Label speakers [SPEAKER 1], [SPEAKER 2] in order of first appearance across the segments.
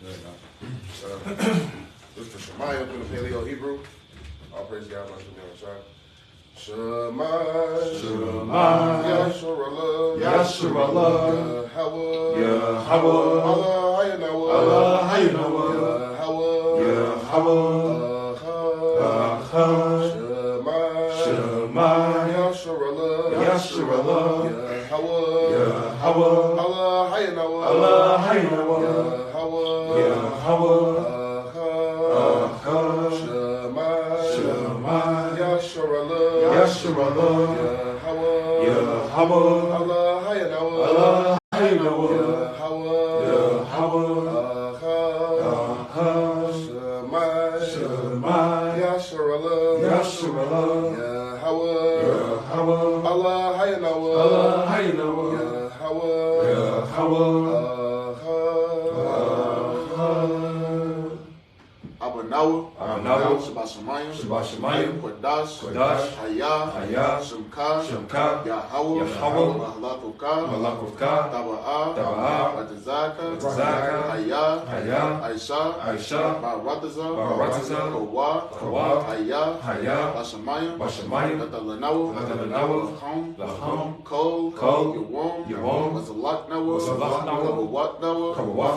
[SPEAKER 1] This is the Shemaiah from the Paleo Hebrew. All praise God, my Shemaiah. Shemaiah. Yasharallah.
[SPEAKER 2] Yasharallah.
[SPEAKER 1] Yahweh.
[SPEAKER 2] Yahweh. Allah Hayanawa. Yahweh. Shemaiah.
[SPEAKER 1] Yasharallah.
[SPEAKER 2] Yasharallah.
[SPEAKER 1] Yahweh. Allah Hayanawa. Yahweh.
[SPEAKER 2] Yasharallah. Yahweh.
[SPEAKER 1] Allah Hayanawa. Shabbat Shemayim, Kodash, Ahrayah, Shemka, Yahweh, Malakuka, Thawadah, Batazaka, Ahrayah, Aisha, Barataza, H.O.I, Ahrayah, Bashamayim, Natalanawa, Laham, Kol, Yawom, Mazalak Nawa, Kabawat Nawa, Kabawat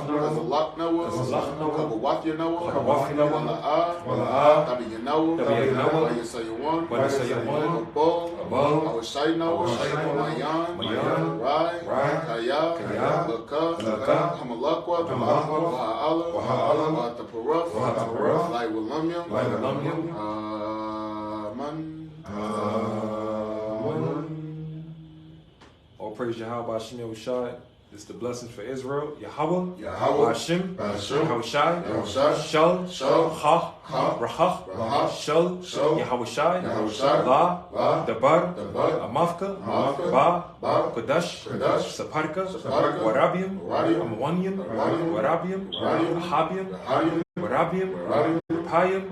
[SPEAKER 3] All praise Yahweh H.O.I. This is the blessings for Israel. Yahweh, Hashem, H.O.I, Shal, Ha, Rahach, Shal, Yahweh, La, Dabar, Amafka, Ba, Kodash, Saparka, Warabiim, Amawanian, Warabiim, Ahabiim, Warabiim, Rapayim,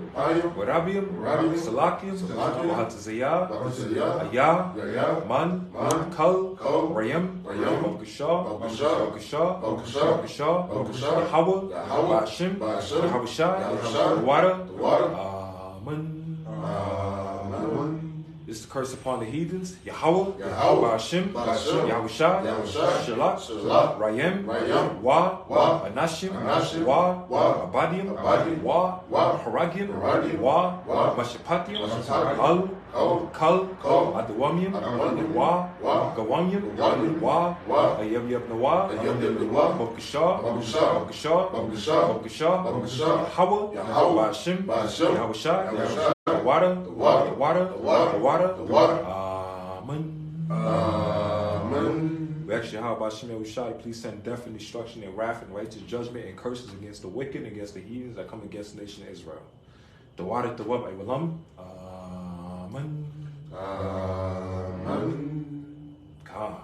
[SPEAKER 3] Warabiim, Salakim, Wahatazayah, Ayah, Man, Kal, Rayim, Bokashah, Yahweh, Hashem, H.O.I, Water, Amen. This is the curse upon the heathens. Yahweh, Hashem, Yahweh, Shalak, Rayim, Wa, Anashim, Wa, Abadim, Wa, Haragim, Wa, Mashapatim, Al, Kal, Adawamim, Wa, Gawamim, Wa, Ayab Nawa, Bokashah, Yahweh, Hashem, Yahweh, Water, Amen. We ask Yahweh H.O.I, please send death and destruction and wrath and righteous judgment and curses against the wicked and against the heathens that come against the nation of Israel. Thawadah, Amen. God.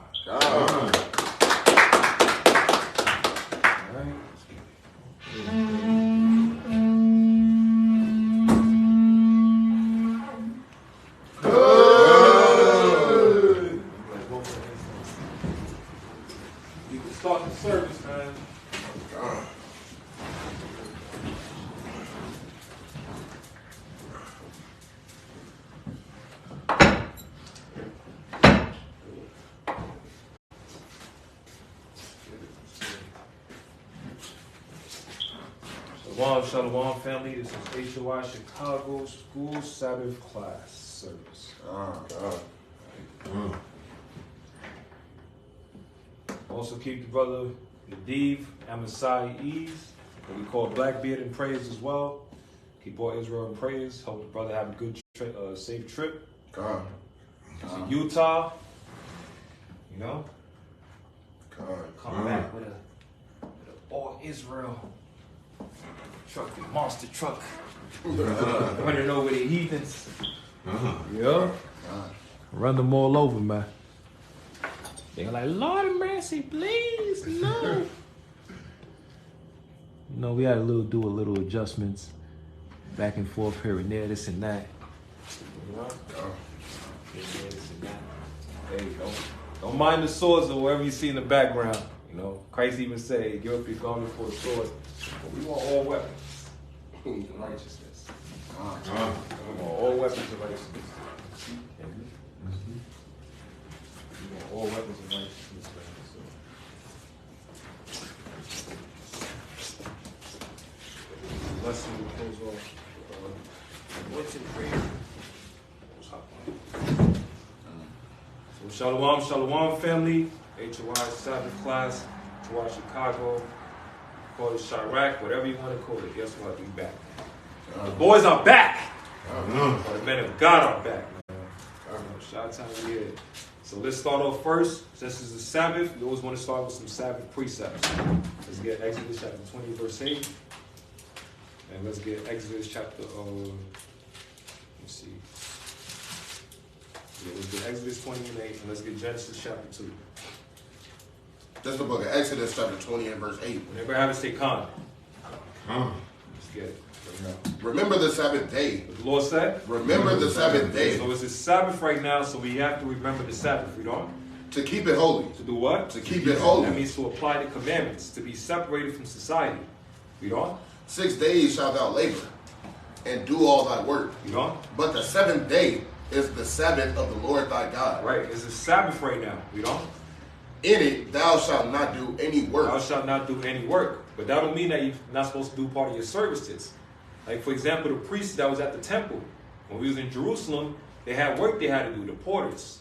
[SPEAKER 3] Shalom family, this is H.O.I. Chicago School Sabbath Class Service. Also keep the brother Yadiv Amasai Ease, what we call Blackbeard in prayers as well. Keep all Israel in prayers. Hope the brother have a good, safe trip. He's in Utah, you know. Come back with a all Israel truck, the monster truck. Want to know where the heathens? Yeah. Run them all over, man. They're like, Lord of mercy, please, no. You know, we had to do a little adjustments, back and forth here and there, this and that. You know? This and that. Hey, don't mind the swords or whatever you see in the background. You know, Christ even said, give up your garment for a sword. But we want all weapons in righteousness. We want all weapons of righteousness. We want all weapons of righteousness, man. So, lesson will close off. What's in prayer? So, Shalom, Shalom, family. HOI Sabbath class. Thawadah Chicago. Call it Chirac, whatever you want to call it. Guess what? We back. The boys are back. The men of God are back, man. Shout out time we here. So let's start off first. Since it's a Sabbath, we always want to start with some Sabbath precepts. Let's get Exodus chapter 20, verse 8. And let's get Exodus chapter, let's see. Yeah, let's get Exodus 20 and 8, and let's get Genesis chapter 2.
[SPEAKER 1] That's the book of Exodus, chapter 20 and verse 8.
[SPEAKER 3] Whenever I have it, say con. Let's get it.
[SPEAKER 1] Remember the Sabbath day.
[SPEAKER 3] What the Lord said?
[SPEAKER 1] Remember the Sabbath day.
[SPEAKER 3] So it's a Sabbath right now, so we have to remember the Sabbath. Read on.
[SPEAKER 1] To keep it holy.
[SPEAKER 3] To do what?
[SPEAKER 1] To keep it holy.
[SPEAKER 3] That means to apply the commandments, to be separated from society. Read on.
[SPEAKER 1] 6 days shalt thou labor, and do all thy work.
[SPEAKER 3] Read on.
[SPEAKER 1] But the seventh day is the Sabbath of the Lord thy God.
[SPEAKER 3] Right, it's a Sabbath right now. Read on.
[SPEAKER 1] In it thou shalt not do any work.
[SPEAKER 3] Thou shalt not do any work. But that don't mean that you're not supposed to do part of your services. Like, for example, the priests that was at the temple, when we was in Jerusalem, they had work they had to do, the porters,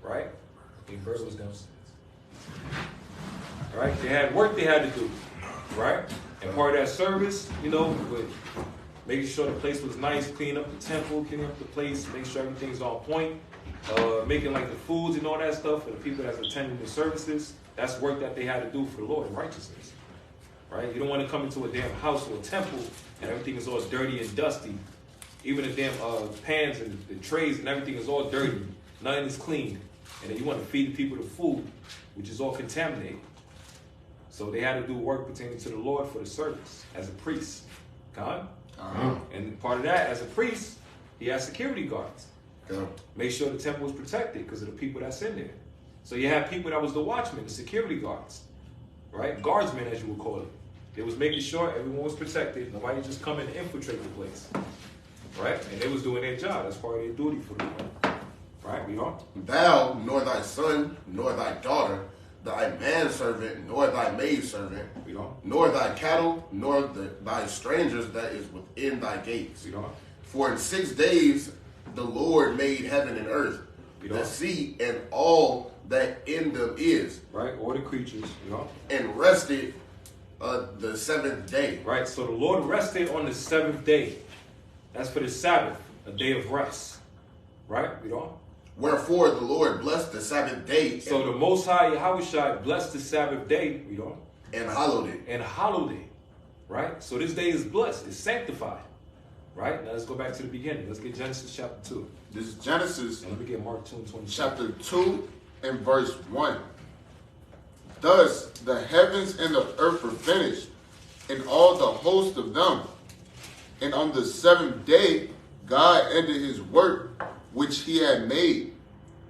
[SPEAKER 3] right? I think Bert was downstairs. Right? They had work they had to do, right? And part of that service, you know, with making sure the place was nice, cleaning up the temple, cleaning up the place, make sure everything's on point, making like the foods and all that stuff for the people that's attending the services. That's work that they had to do for the Lord in righteousness. Right? You don't want to come into a damn house or a temple and everything is all dirty and dusty. Even the damn pans and the trays and everything is all dirty. Nothing is clean. And then you want to feed the people the food, which is all contaminated. So they had to do work pertaining to the Lord for the service as a priest. God? And part of that, as a priest, he has security guards. Make sure the temple is protected because of the people that's in there. So you have people that was the watchmen, the security guards. Right? Guardsmen, as you would call it. They was making sure everyone was protected. Nobody just come in and infiltrate the place. Right? And they was doing their job. That's part of their duty for the Lord. Right? We are.
[SPEAKER 1] Thou, nor thy son, nor thy daughter, thy manservant, nor thy maidservant, nor thy cattle, nor thy strangers that is within thy gates. For in 6 days the Lord made heaven and earth, the sea, and all that in them is.
[SPEAKER 3] Right? All the creatures.
[SPEAKER 1] And rested the seventh day.
[SPEAKER 3] Right? So the Lord rested on the seventh day. That's for the Sabbath, a day of rest. Right?
[SPEAKER 1] Wherefore the Lord blessed the Sabbath day.
[SPEAKER 3] So the Most High Yahweh blessed the Sabbath day.
[SPEAKER 1] And hallowed it.
[SPEAKER 3] And hallowed it. Right? So this day is blessed. It's sanctified. Right? Now let's go back to the beginning. Let's get Genesis chapter 2.
[SPEAKER 2] This is Genesis.
[SPEAKER 3] And let me get Mark 2 and 20.
[SPEAKER 2] Chapter 2 and verse 1. Thus the heavens and the earth were finished, and all the host of them. And on the seventh day God ended his work which he had made,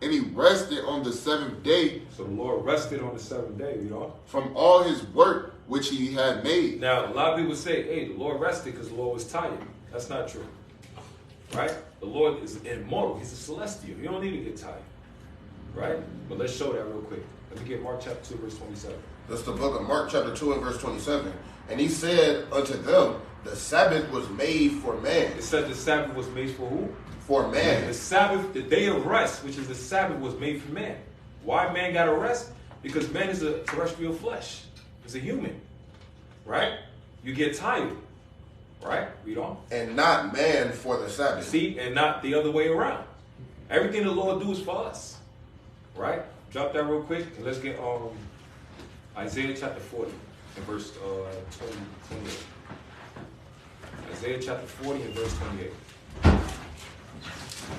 [SPEAKER 2] and he rested on the seventh day.
[SPEAKER 3] So the Lord rested on the seventh day,
[SPEAKER 2] from all his work which he had made.
[SPEAKER 3] Now, a lot of people say, hey, the Lord rested because the Lord was tired. That's not true. Right? The Lord is immortal. He's a celestial. You don't need to get tired. Right? But let's show that real quick. Let me get Mark chapter 2, verse 27.
[SPEAKER 1] That's the book of Mark chapter 2 and verse 27. And he said unto them, the Sabbath was made for man.
[SPEAKER 3] It said the Sabbath was made for who?
[SPEAKER 1] For man.
[SPEAKER 3] The Sabbath, the day of rest, which is the Sabbath, was made for man. Why man got to rest? Because man is a terrestrial flesh. It's a human. Right? You get tired. Right? Read on.
[SPEAKER 1] And not man for the Sabbath.
[SPEAKER 3] See? And not the other way around. Everything the Lord do is for us. Right? Drop that real quick and let's get Isaiah chapter 40 and verse 28. Isaiah chapter 40 and verse 28.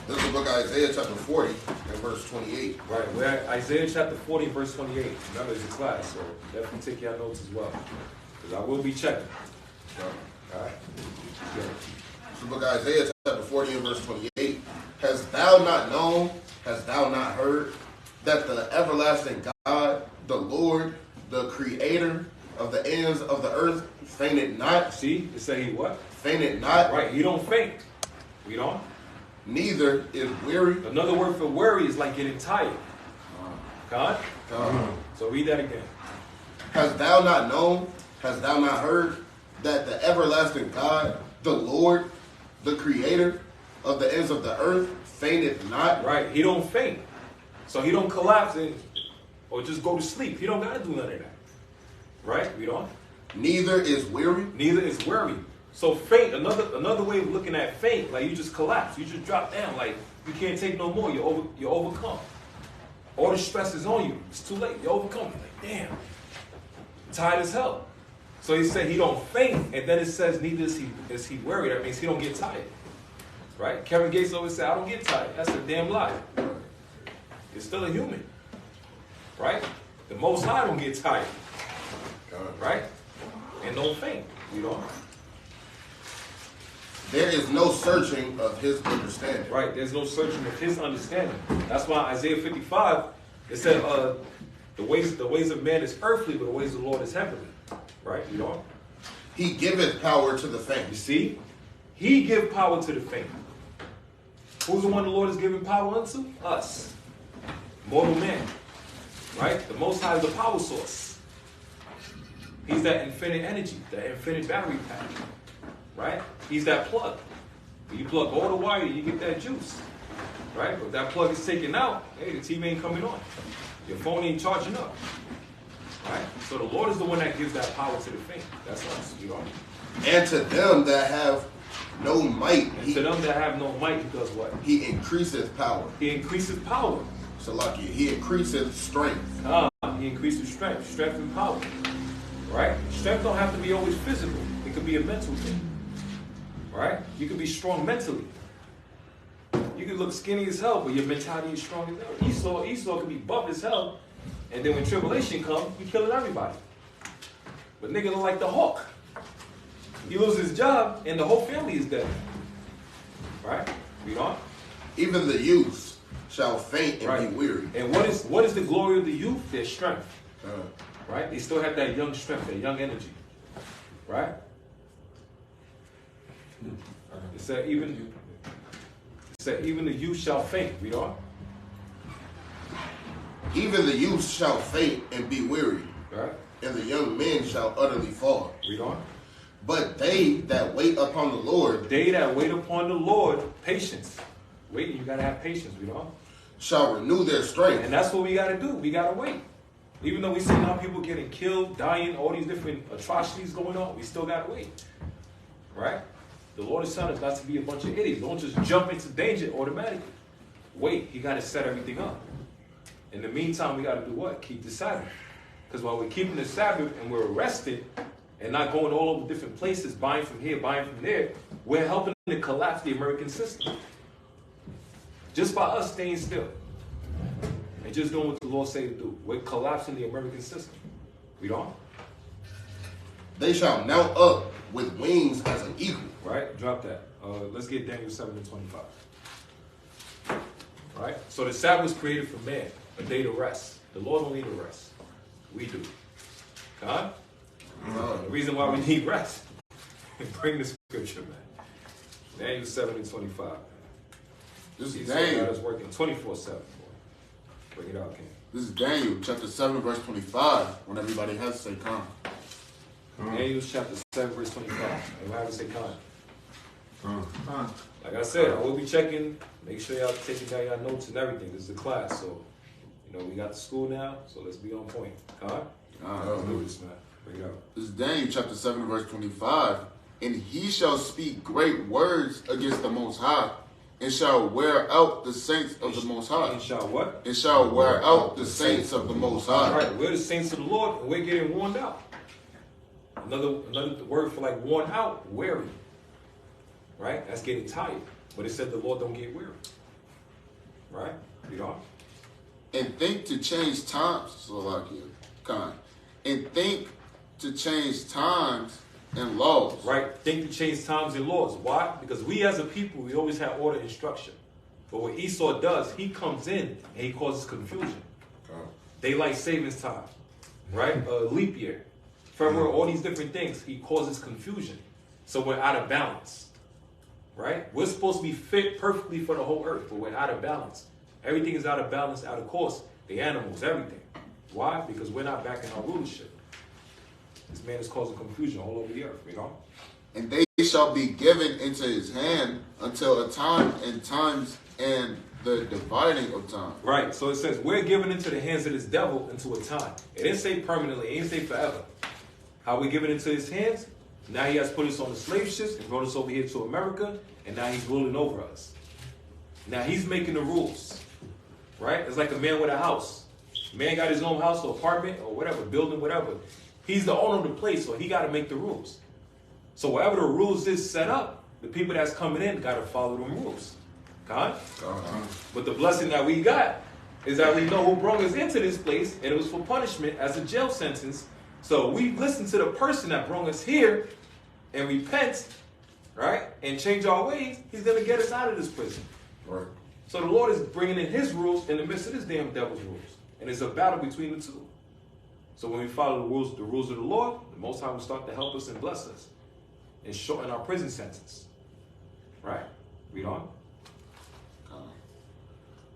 [SPEAKER 1] This is the book of Isaiah chapter 40 and verse 28.
[SPEAKER 3] Right, we're at Isaiah chapter 40 and verse 28. Remember, it's a class, so definitely take your notes as well. Because I will be checking. All right? Yeah.
[SPEAKER 1] This is the book of Isaiah chapter 40 and verse 28. Hast thou not known, hast thou not heard, that the everlasting God, the Lord the creator of the ends of the earth, fainted not.
[SPEAKER 3] See, it said he what?
[SPEAKER 1] Fainted not.
[SPEAKER 3] Right, he don't faint. We don't.
[SPEAKER 1] Neither is weary.
[SPEAKER 3] Another word for weary is like getting tired. God? So read that again.
[SPEAKER 1] Hast thou not known, hast thou not heard, that the everlasting God, the Lord, the creator of the ends of the earth, fainted not?
[SPEAKER 3] Right, he don't faint. So he don't collapse or just go to sleep. He don't got to do none of that. Right? We don't.
[SPEAKER 1] Neither is weary.
[SPEAKER 3] Neither is weary. So faint, another way of looking at faint, like you just collapse. You just drop down. Like you can't take no more. You're overcome. All the stress is on you. It's too late. You're overcome. You're like, damn. Tired as hell. So he said he don't faint. And then it says neither is he weary. That means he don't get tired. Right? Kevin Gates always said, I don't get tired. That's a damn lie. You're still a human. Right? The Most High don't get tired. Right? And don't faint. You know?
[SPEAKER 1] There is no searching of his understanding.
[SPEAKER 3] Right, there's no searching of his understanding. That's why Isaiah 55, it said, the ways of man is earthly, but the ways of the Lord is heavenly. Right, you know?
[SPEAKER 1] He giveth power to the faint.
[SPEAKER 3] You see? He give power to the faint. Who's the one the Lord is giving power unto? Us. Mortal man. Right? The Most High is the power source. He's that infinite energy, that infinite battery pack. Right? He's that plug. When you plug all the wire, you get that juice. Right? But if that plug is taken out, hey, the TV ain't coming on. Your phone ain't charging up. Right? So the Lord is the one that gives that power to the faint. That's us. You know?
[SPEAKER 1] And to them that have no might.
[SPEAKER 3] To them that have no might, he does what?
[SPEAKER 1] He increaseth power.
[SPEAKER 3] He increases power.
[SPEAKER 1] So like he increaseth strength.
[SPEAKER 3] He increases strength. Strength and power. Right? Strength don't have to be always physical. It could be a mental thing. Right? You could be strong mentally. You could look skinny as hell, but your mentality is strong as hell. Esau could be buff as hell, and then when tribulation comes, he killing everybody. But nigga look like the Hawk. He loses his job, and the whole family is dead. Right? Read on.
[SPEAKER 1] Even the youth shall faint and be weary.
[SPEAKER 3] And what is the glory of the youth? Their strength. Right? They still have that young strength, that young energy. Right? It said even the youth shall faint. Read on.
[SPEAKER 1] Even the youth shall faint and be weary.
[SPEAKER 3] Right.
[SPEAKER 1] And the young men shall utterly fall.
[SPEAKER 3] Read on.
[SPEAKER 1] But they that wait upon the Lord.
[SPEAKER 3] They that wait upon the Lord, patience. Waiting, you gotta have patience, read on.
[SPEAKER 1] Shall renew their strength.
[SPEAKER 3] And that's what we gotta do. We gotta wait. Even though we see now people getting killed, dying, all these different atrocities going on, we still gotta wait. Right? The Lord is telling us not to be a bunch of idiots. Don't just jump into danger automatically. Wait, you got to set everything up. In the meantime, we got to do what? Keep the Sabbath. Because while we're keeping the Sabbath and we're arrested and not going all over different places, buying from here, buying from there, we're helping to collapse the American system. Just by us staying still and just doing what the Lord say to do. We're collapsing the American system. We don't?
[SPEAKER 1] They shall mount up with wings as an eagle.
[SPEAKER 3] Right? Drop that. Let's get Daniel 7:25. Right? So the Sabbath was created for man, a day to rest. The Lord don't need a rest. We do. God? The reason why we need rest. Bring the scripture, man. Daniel 7:25.
[SPEAKER 2] This is Daniel.
[SPEAKER 3] God is working 24/7. Bring it out, King.
[SPEAKER 2] This is Daniel, chapter 7, verse 25. When everybody has to say, come.
[SPEAKER 3] Daniel chapter 7, verse 25. Everybody have to say, come. Like I said, I will be checking. Make sure y'all taking down your notes and everything. This is a class, so we got the school now, so let's be on point. Let's do this, man. Bring it out.
[SPEAKER 2] This is Daniel chapter 7, verse 25. And he shall speak great words against the Most High, and shall wear out the saints of the Most High.
[SPEAKER 3] And shall what?
[SPEAKER 2] And shall wear out the saints of the Most High.
[SPEAKER 3] All right, we're the saints of the Lord, and we're getting worn out. Another word for like worn out, weary. Right? That's getting tired. But it said the Lord don't get weary. Right? Read on.
[SPEAKER 2] And think to change times, and think to change times and laws.
[SPEAKER 3] Right? Think to change times and laws. Why? Because we as a people, we always have order and structure. But what Esau does, he comes in and he causes confusion. Daylight savings time. right? Leap year, February, all these different things. He causes confusion. So we're out of balance, right? We're supposed to be fit perfectly for the whole earth, but we're out of balance. Everything is out of balance, out of course. The animals, everything. Why? Because we're not back in our rulership. This man is causing confusion all over the earth, you know?
[SPEAKER 2] And they shall be given into his hand until a time and times and the dividing of time.
[SPEAKER 3] Right. So it says we're given into the hands of this devil until a time. It didn't say permanently. It didn't say forever. How we given into his hands? Now he has put us on the slave ships and brought us over here to America, and now he's ruling over us. Now he's making the rules. Right? It's like a man with a house. Man got his own house or apartment or whatever, building, whatever. He's the owner of the place, so he got to make the rules. So whatever the rules is set up, the people that's coming in got to follow them rules. God? But the blessing that we got is that we know who brought us into this place, and it was for punishment as a jail sentence. So we listen to the person that brought us here and repent, right, and change our ways. He's going to get us out of this prison.
[SPEAKER 1] Right.
[SPEAKER 3] So the Lord is bringing in his rules in the midst of this damn devil's rules. And it's a battle between the two. So when we follow the rules of the Lord, the Most High will start to help us and bless us and shorten our prison sentence. Right? Read on.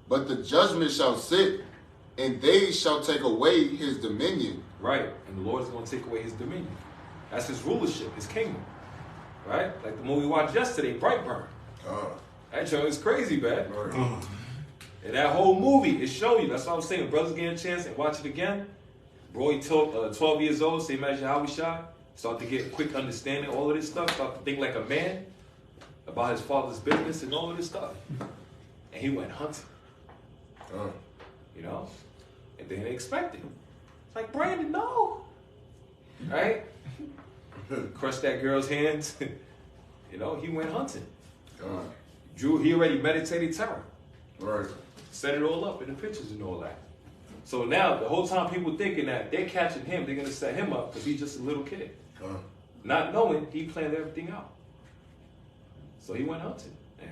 [SPEAKER 2] But the judgment shall sit, and they shall take away his dominion.
[SPEAKER 3] Right. And the Lord is going to take away his dominion. That's his rulership, his kingdom. Right? Like the movie we watched yesterday, Brightburn. That show is crazy, man.
[SPEAKER 1] Right.
[SPEAKER 3] And that whole movie, it showed you. That's what I was saying. Brothers get a chance and watch it again. Bro, he 12 years old, same as H.O.I. Start to get a quick understanding, all of this stuff. Start to think like a man about his father's business and all of this stuff. And he went hunting. You know? And they didn't expect it. It's like, Brandon, no. Right? Crushed that girl's hands. You know, he went hunting. Drew, he already meditated terror.
[SPEAKER 1] Right.
[SPEAKER 3] Set it all up in the pictures and all that. So now, the whole time people thinking that they're catching him, they're going to set him up because he's just a little kid. Not knowing he planned everything out. So he went hunting. And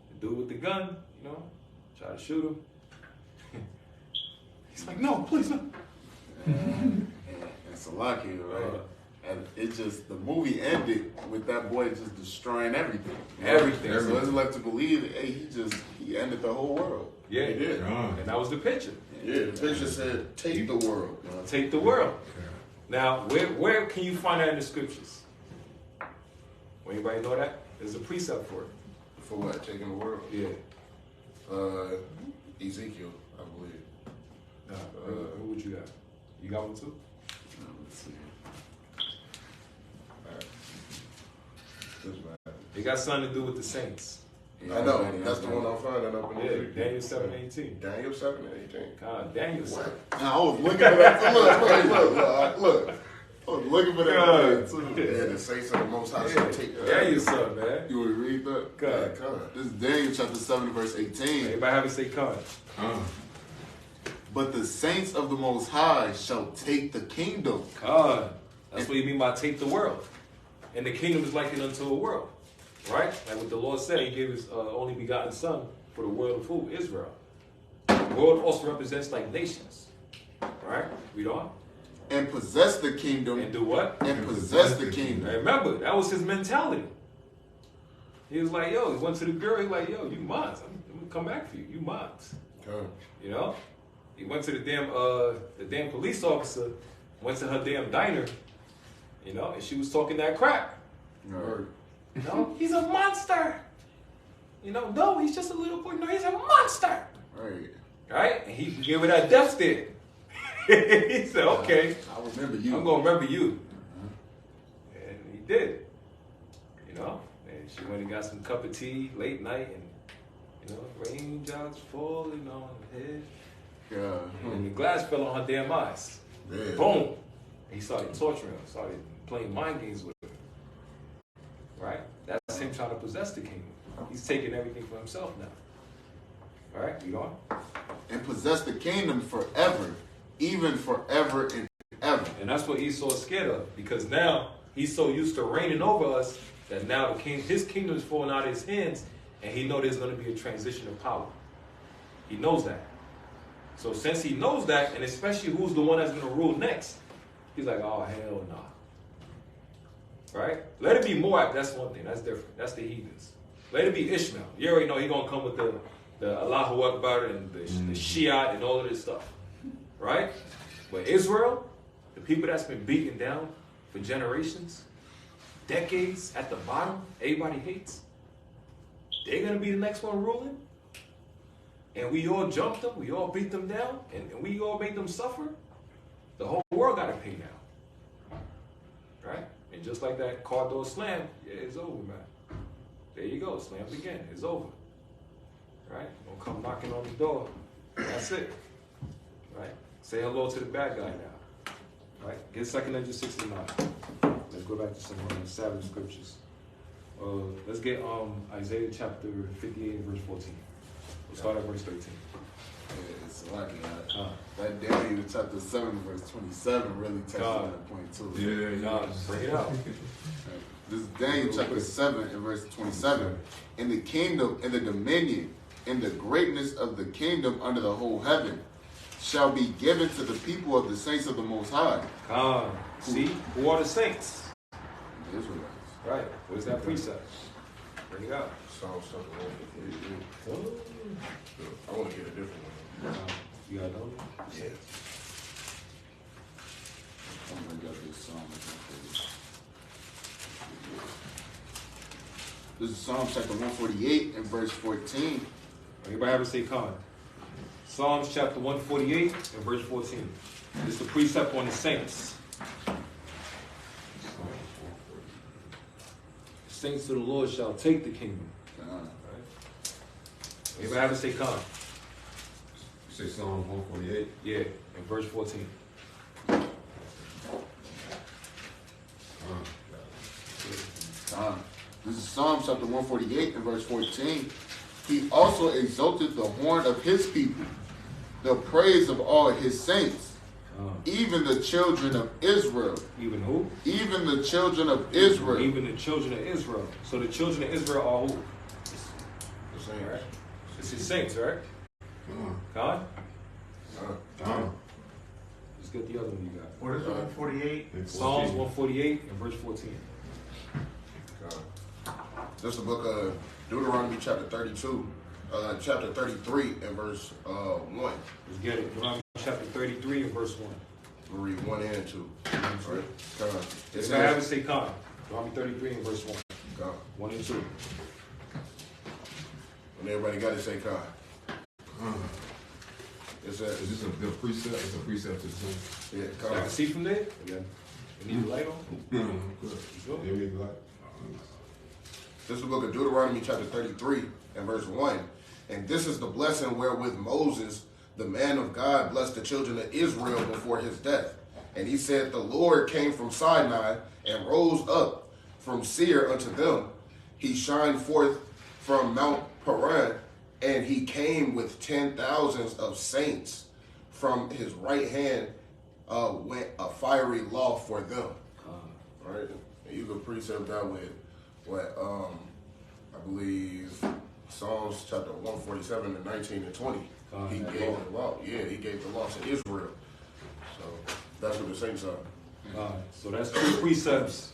[SPEAKER 3] the dude with the gun, you know, tried to shoot him. He's like, no, please, no.
[SPEAKER 2] It's a lucky, right? And it just, the movie ended with that boy just destroying everything.
[SPEAKER 3] Everything.
[SPEAKER 2] So it's left to believe that, hey, he ended the whole world.
[SPEAKER 3] Yeah, he did. And that was the picture.
[SPEAKER 1] Yeah, the picture said, take the world.
[SPEAKER 3] Take the world. Now, where can you find that in the scriptures? Anybody know that? There's a precept for it.
[SPEAKER 1] For what? Taking the world?
[SPEAKER 3] Yeah.
[SPEAKER 1] Ezekiel, I believe.
[SPEAKER 3] Who would you got? You got one too?
[SPEAKER 2] Let's see.
[SPEAKER 3] It got something to do with the saints.
[SPEAKER 1] I know. That's the one I'm finding up in the
[SPEAKER 3] Daniel 7:18.
[SPEAKER 1] Daniel 7:18.
[SPEAKER 3] God, Daniel 7.
[SPEAKER 2] Now, I was looking for that. Look. I was looking for that too.
[SPEAKER 1] Yeah, the saints of the Most High shall take
[SPEAKER 3] Daniel 7, man.
[SPEAKER 2] You want to read that?
[SPEAKER 3] God.
[SPEAKER 2] This is Daniel chapter 7, verse 18.
[SPEAKER 3] Everybody have a say God.
[SPEAKER 2] But the saints of the Most High shall take the kingdom.
[SPEAKER 3] God. That's what you mean by take the world. And the kingdom is likened unto a world. Right? Like what the Lord said, he gave his only begotten son for the world of who? Israel. The world also represents like nations. Right? Read on.
[SPEAKER 2] And possess the kingdom.
[SPEAKER 3] And do what?
[SPEAKER 2] And possess the kingdom.
[SPEAKER 3] Now remember, that was his mentality. He was like, yo, he went to the girl, he like, yo, you mine. I'm gonna come back for you. You mine. You know? He went to the damn police officer, went to her damn diner, you know, and she was talking that crap.
[SPEAKER 2] Right.
[SPEAKER 3] You know, he's a monster. You know, no, he's just a little boy. No, he's a monster.
[SPEAKER 2] Right.
[SPEAKER 3] Right? And he gave her that death stare. He said, okay.
[SPEAKER 2] I remember you.
[SPEAKER 3] I'm going to remember you. And he did. You know, and she went and got some cup of tea late night and, you know, raindrops falling on her head.
[SPEAKER 2] Yeah.
[SPEAKER 3] And the glass fell on her damn eyes.
[SPEAKER 1] Yeah.
[SPEAKER 3] Boom. And he started torturing her, started playing mind games with her. Right? That's him trying to possess the kingdom. He's taking everything for himself now. All right, you on?
[SPEAKER 2] And possess the kingdom forever, even forever and ever.
[SPEAKER 3] And that's what Esau's scared of, because now he's so used to reigning over us that now his kingdom is falling out of his hands, and he knows there's going to be a transition of power. He knows that. So since he knows that, and especially who's the one that's going to rule next, he's like, oh, hell nah. Right? Let it be Moab. That's one thing. That's different. That's the heathens. Let it be Ishmael. You already know he's going to come with the Allahu Akbar and the Shiite and all of this stuff. Right? But Israel, the people that's been beaten down for generations, decades at the bottom, everybody hates, they're going to be the next one ruling? And we all jumped them, we all beat them down, and we all made them suffer? The whole world got to pay now. Right? And just like that car door slam, yeah, it's over, man. There you go, slams again, it's over. Right? Don't come knocking on the door. That's it. Right? Say hello to the bad guy now. Right? Get 2 Ezra 69. Let's go back to some Sabbath scriptures. Let's get Isaiah chapter 58 and verse 14. We'll start at verse 13.
[SPEAKER 2] Yeah, it's like that Daniel chapter 7 verse 27 really touches on that point too.
[SPEAKER 3] Yeah, bring it out.
[SPEAKER 2] This is Daniel chapter 7 and verse 27. In the kingdom, in the dominion, in the greatness of the kingdom under the whole heaven shall be given to the people of the saints of the Most High.
[SPEAKER 3] See, who are the saints?
[SPEAKER 2] The Israelites.
[SPEAKER 3] Right. Where's that precept? Bring it out.
[SPEAKER 1] Psalms chapter 1. I want to get a different one.
[SPEAKER 3] You got another one?
[SPEAKER 1] Yeah.
[SPEAKER 2] I'm going to get this psalm. This is Psalm chapter 148 and verse 14.
[SPEAKER 3] Everybody have a say Khan. Psalms chapter 148 and verse 14. This is the precept on the saints. The saints of the Lord shall take the kingdom. Right? Everybody have a say Khan.
[SPEAKER 4] You say Psalm 148?
[SPEAKER 3] Yeah, and verse 14.
[SPEAKER 2] This is Psalm chapter 148 and verse 14. He also exalted the horn of his people, the praise of all his saints, even the children of Israel.
[SPEAKER 3] Even who?
[SPEAKER 2] Even the children of Israel.
[SPEAKER 3] Even the children of Israel. So the children of Israel are who?
[SPEAKER 1] The same, right?
[SPEAKER 3] It's his saints, right? God? Let's get the other one you got.
[SPEAKER 5] What is it, 148?
[SPEAKER 3] Psalms 148 and verse 14.
[SPEAKER 1] This is the book of Deuteronomy chapter 32, chapter 33 and verse 1.
[SPEAKER 3] Let's get it. Deuteronomy chapter 33 and verse 1.
[SPEAKER 1] We'll read 1 and 2. Right?
[SPEAKER 3] If I have it, say Khan. Deuteronomy 33 and verse 1. 1 and 2.
[SPEAKER 1] When everybody got it, say Khan.
[SPEAKER 4] Is this a precept? It's a precept to the same.
[SPEAKER 1] Yeah,
[SPEAKER 3] So I can see from there? Yeah. You need a light on?
[SPEAKER 4] No, good.
[SPEAKER 3] Sure.
[SPEAKER 4] Yeah, we need the light.
[SPEAKER 1] This is the book of Deuteronomy chapter 33 and verse 1. And this is the blessing wherewith Moses, the man of God, blessed the children of Israel before his death. And he said, the Lord came from Sinai and rose up from Seir unto them. He shined forth from Mount Paran, and he came with 10,000s of saints. From his right hand went a fiery law for them. Right? And you can precept that with what I believe Psalms chapter 147 and 19 and 20. He gave the law. Yeah, he gave the law to Israel. So that's what the saints are.
[SPEAKER 3] So that's two precepts.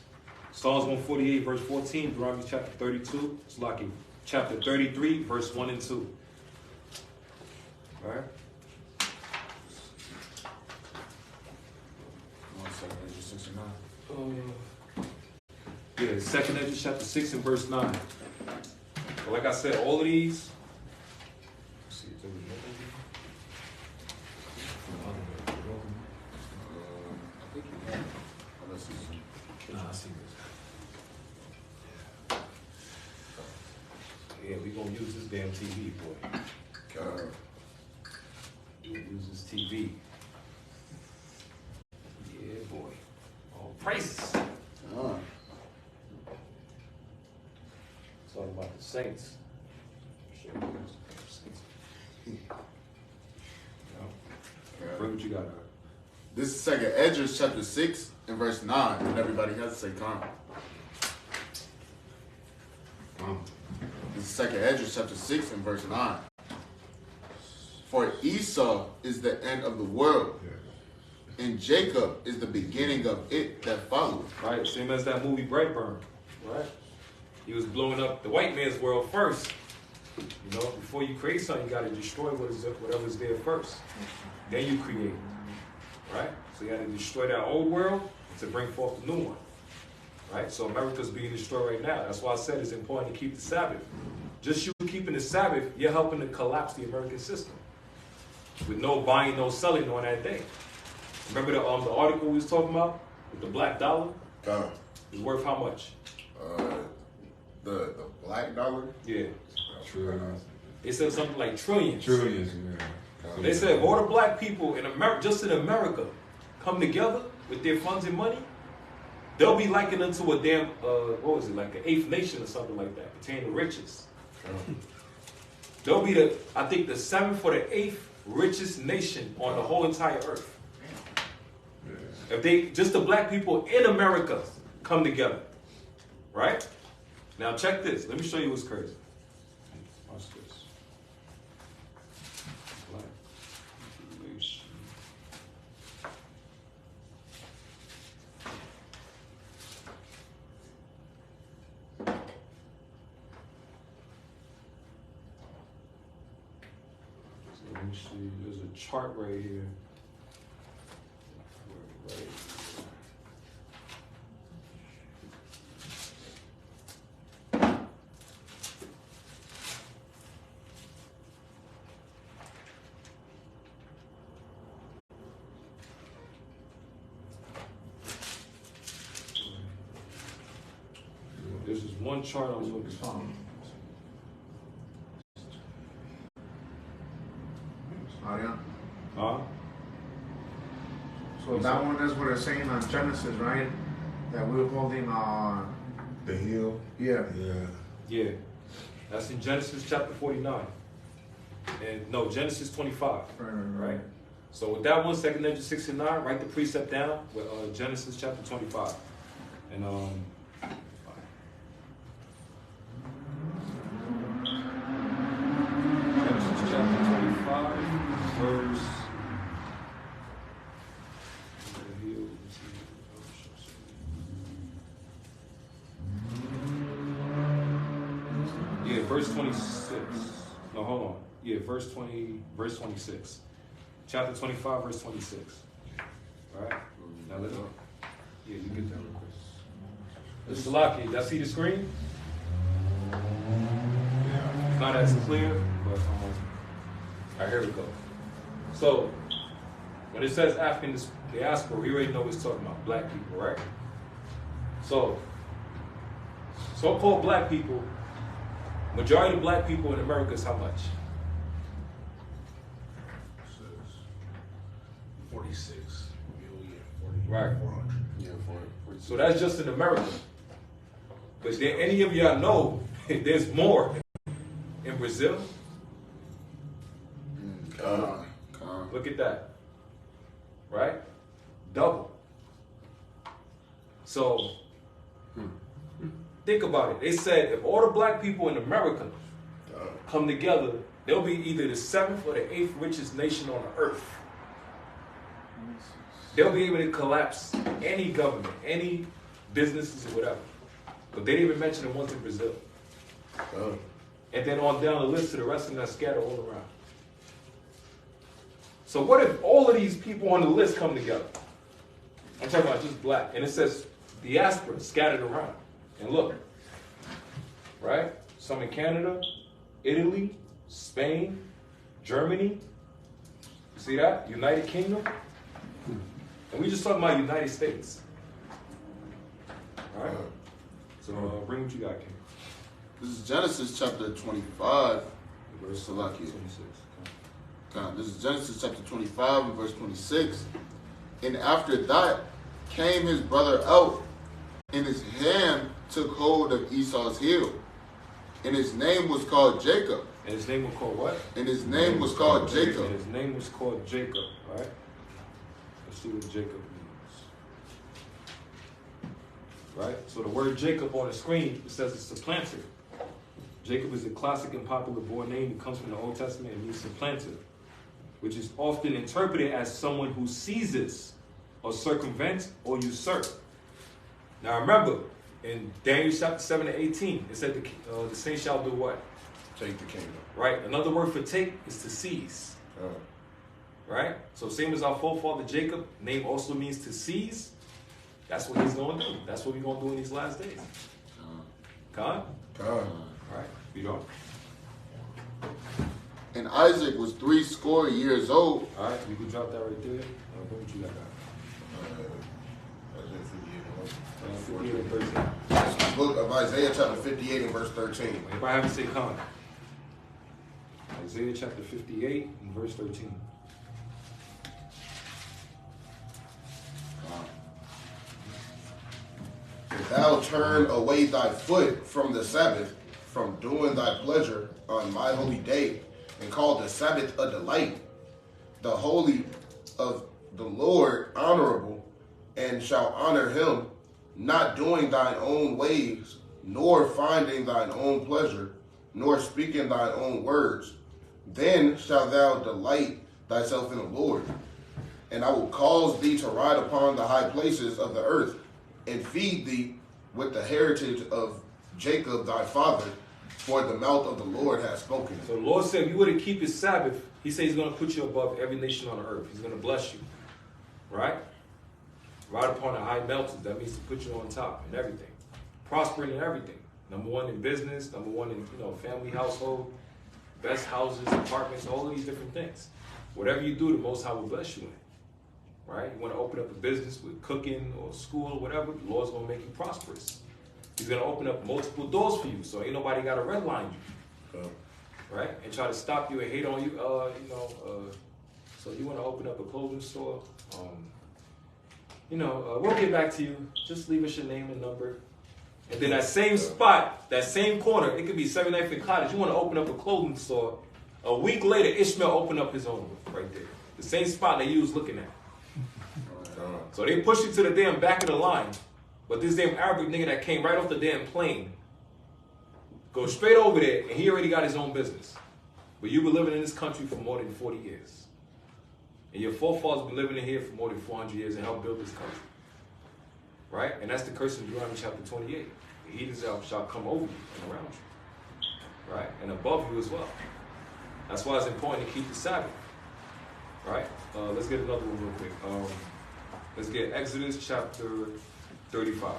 [SPEAKER 3] Psalms 148 verse 14, Deuteronomy chapter 32, Slaki chapter 33 verse 1 and 2. All right.
[SPEAKER 2] 69.
[SPEAKER 3] Yeah, 2 Ezra chapter 6 and verse 9. But like I said, all of these. Let's see, I see this. Yeah, we gonna use this damn TV, boy. We'll use this TV. Yeah, boy. All praises. Talking about the saints. Bring what you got.
[SPEAKER 2] This is 2 Ezra chapter 6 and verse 9. And everybody has to say Khan. This is 2 Ezra chapter 6 and verse 9. For Esau is the end of the world, and Jacob is the beginning of it that followed.
[SPEAKER 3] Right, same as that movie Brightburn, right? He was blowing up the white man's world first. You know, before you create something, you got to destroy whatever's there first. Then you create it, right? So you got to destroy that old world to bring forth the new one, right? So America's being destroyed right now. That's why I said it's important to keep the Sabbath. Just you keeping the Sabbath, you're helping to collapse the American system. With no buying, no selling on that day. Remember the article we was talking about with the black dollar? It's worth how much?
[SPEAKER 1] The black dollar?
[SPEAKER 3] Yeah.
[SPEAKER 4] Trillions.
[SPEAKER 3] They said something like trillions.
[SPEAKER 4] Trillions, yeah.
[SPEAKER 3] They said if all the black people in America, just in America, come together with their funds and money, they'll be likened unto a damn, what was it, like an eighth nation or something like that, pertaining to riches. They'll be I think the 7th or the 8th richest nation on the whole entire earth. If they, just the black people in America come together, right? Now check this. Let me show you what's crazy. Watch this. Black population. So let me see. There's a chart right here. Right. This is one chart I was looking for.
[SPEAKER 5] Ahrayah.
[SPEAKER 3] Huh?
[SPEAKER 5] So that one is what it's saying on Genesis, right? That we're holding
[SPEAKER 4] The hill.
[SPEAKER 5] yeah.
[SPEAKER 3] Yeah. That's in Genesis chapter 49. And no, Genesis 25. Right? So with that one, 2 Nephi 69, write the precept down with Genesis chapter 25. And Genesis chapter 25, verse. Yeah, verse 26. No, hold on. Yeah, verse 26. Chapter 25, verse 26. All right? Now let's go. Yeah, you get that real quick. This is Salaki. Y'all see the screen? It's not as clear, but all right, here we go. So, when it says African diaspora, we already know what it's talking about, black people, right? So, so-called black people, majority of black people in America is how much?
[SPEAKER 6] 46 million, 40,
[SPEAKER 3] Right.
[SPEAKER 6] 400.
[SPEAKER 1] Yeah, 40.
[SPEAKER 3] So that's just in America. But then any of y'all know there's more in Brazil? Look at that. Right? Double. So, think about it. They said if all the black people in America come together, they'll be either the 7th or the 8th richest nation on the earth. They'll be able to collapse any government, any businesses or whatever. But they didn't even mention the ones in Brazil. And then on down the list to the rest of them that scattered all around. So what if all of these people on the list come together? I'm talking about just black. And it says diaspora scattered around. And look, right? Some in Canada, Italy, Spain, Germany. You see that? United Kingdom. And we just talking about United States. All right? So bring what you got, King.
[SPEAKER 2] This is Genesis chapter 25,
[SPEAKER 3] Verse
[SPEAKER 2] Salaki.
[SPEAKER 3] 26.
[SPEAKER 2] This is Genesis chapter 25 and verse 26. And after that came his brother out, and his hand took hold of Esau's heel. And his name was called Jacob.
[SPEAKER 3] And his name was called what?
[SPEAKER 2] And his name was called Jacob.
[SPEAKER 3] And his name was called Jacob, right? Let's see what Jacob means. Right? So the word Jacob on the screen, it says it's supplanter. Jacob is a classic and popular boy name. It comes from the Old Testament and means supplanter. which is often interpreted as someone who seizes or circumvents or usurps. Now remember, in Daniel chapter 7 to 18, it said the saints shall do what?
[SPEAKER 1] Take the kingdom.
[SPEAKER 3] Right? Another word for take is to seize. Right? So same as our forefather Jacob, name also means to seize. That's what he's going to do. That's what we're going to do in these last days. Khan?
[SPEAKER 1] Khan.
[SPEAKER 3] Right. You know?
[SPEAKER 2] And Isaac was 80 years old.
[SPEAKER 3] All right, we can drop that right there. What you got?
[SPEAKER 1] Isaiah 58 and 13. It's the book of Isaiah chapter 58 and verse 13.
[SPEAKER 3] Anybody have to say Khan? Isaiah chapter 58 and verse 13.
[SPEAKER 1] If thou turn away thy foot from the Sabbath, from doing thy pleasure on my holy day, and call the Sabbath a delight, the holy of the Lord honorable, and shall honor him, not doing thine own ways, nor finding thine own pleasure, nor speaking thine own words, then shalt thou delight thyself in the Lord. And I will cause thee to ride upon the high places of the earth, and feed thee with the heritage of Jacob thy father, for the mouth of the Lord has spoken.
[SPEAKER 3] So the Lord said, if you were to keep his Sabbath, he said he's going to put you above every nation on the earth. He's going to bless you. Right? Ride upon the high mountains. That means to put you on top in everything. Prospering in everything. Number one in business. Number one in family, household. Best houses, apartments, all of these different things. Whatever you do, the Most High will bless you in. Right? You want to open up a business with cooking or school or whatever, the Lord's going to make you prosperous. He's going to open up multiple doors for you, so ain't nobody got to redline you. Right? And try to stop you and hate on you. So you want to open up a clothing store. We'll get back to you. Just leave us your name and number. And then that same spot, that same corner, it could be 79th and Cottage. You want to open up a clothing store. A week later, Ishmael opened up his own right there. The same spot that you was looking at. So they pushed you to the damn back of the line. But this damn Arabic nigga that came right off the damn plane goes straight over there, and he already got his own business. But you've been living in this country for more than 40 years. And your forefathers been living in here for more than 400 years and helped build this country. Right? And that's the curse in Deuteronomy chapter 28. The heathens shall come over you and around you. Right? And above you as well. That's why it's important to keep the Sabbath. Right? Let's get another one real quick. Let's get Exodus chapter 35.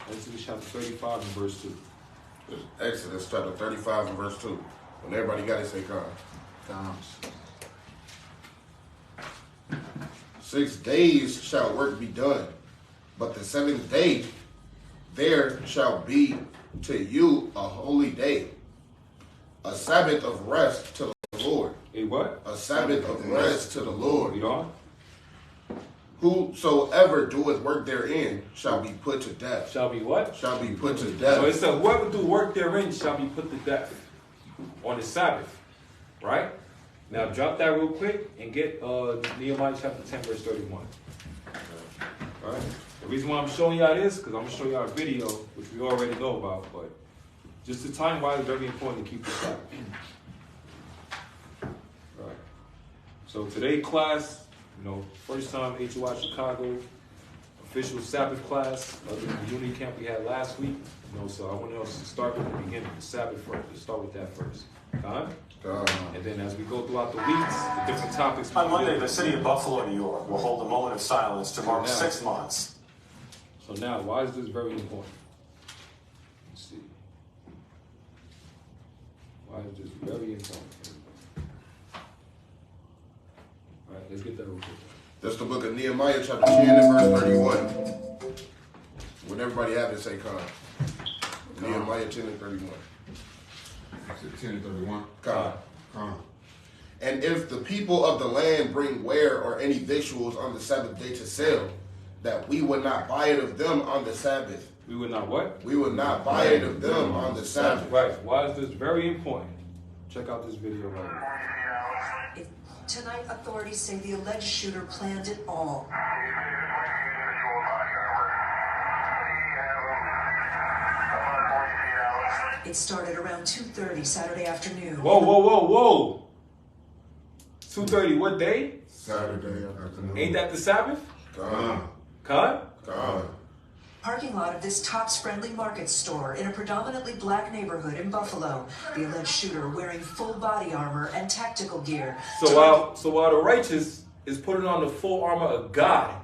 [SPEAKER 3] Exodus chapter 35 and verse 2.
[SPEAKER 1] Exodus chapter 35 and verse 2. When everybody got it, say Khan. 6 days shall work be done, but the 7th day there shall be to you a holy day, a Sabbath of rest to the Lord.
[SPEAKER 3] A what?
[SPEAKER 1] A Sabbath of rest to the Lord.
[SPEAKER 3] Read on.
[SPEAKER 1] Whosoever doeth work therein shall be put to death.
[SPEAKER 3] Shall be what?
[SPEAKER 1] Shall be put to death.
[SPEAKER 3] So it said, whoever do work therein shall be put to death on the Sabbath. Right? Now drop that real quick and get Nehemiah chapter 10 verse 31. Alright? The reason why I'm showing y'all this, because I'm going to show y'all a video, which we already know about, but just the time-wise, it's very important to keep the Sabbath. Right. So today class, first time HOI Chicago, official Sabbath class, other than the unity camp we had last week. So I want to start with the beginning, the Sabbath first. Let's start with that first. And then as we go throughout the weeks, the different topics.
[SPEAKER 7] On Monday, the city of Buffalo, New York will hold a moment of silence to mark 6 months.
[SPEAKER 3] So now, why is this very important? Let's see. Why is this very important? All right, let's get that real quick.
[SPEAKER 1] That's the book of Nehemiah chapter 10 and verse 31. When everybody have it, say Khan. Nehemiah 10 and 31.
[SPEAKER 4] 10 and 31.
[SPEAKER 1] Khan.
[SPEAKER 4] Khan.
[SPEAKER 1] And if the people of the land bring ware or any victuals on the Sabbath day to sell, that we would not buy it of them on the Sabbath.
[SPEAKER 3] We would not what?
[SPEAKER 1] We would not buy it of them on the Sabbath.
[SPEAKER 3] Right. Why is this very important? Check out this video right now.
[SPEAKER 8] Tonight, authorities say the alleged shooter planned it all. It started around 2:30 Saturday afternoon.
[SPEAKER 3] Whoa. 2:30, what day?
[SPEAKER 1] Saturday afternoon.
[SPEAKER 3] Ain't that the Sabbath?
[SPEAKER 1] God.
[SPEAKER 3] God?
[SPEAKER 8] Parking lot of this Tops-friendly market store in a predominantly black neighborhood in Buffalo. The alleged shooter wearing full body armor and tactical gear.
[SPEAKER 3] So while the righteous is putting on the full armor of God,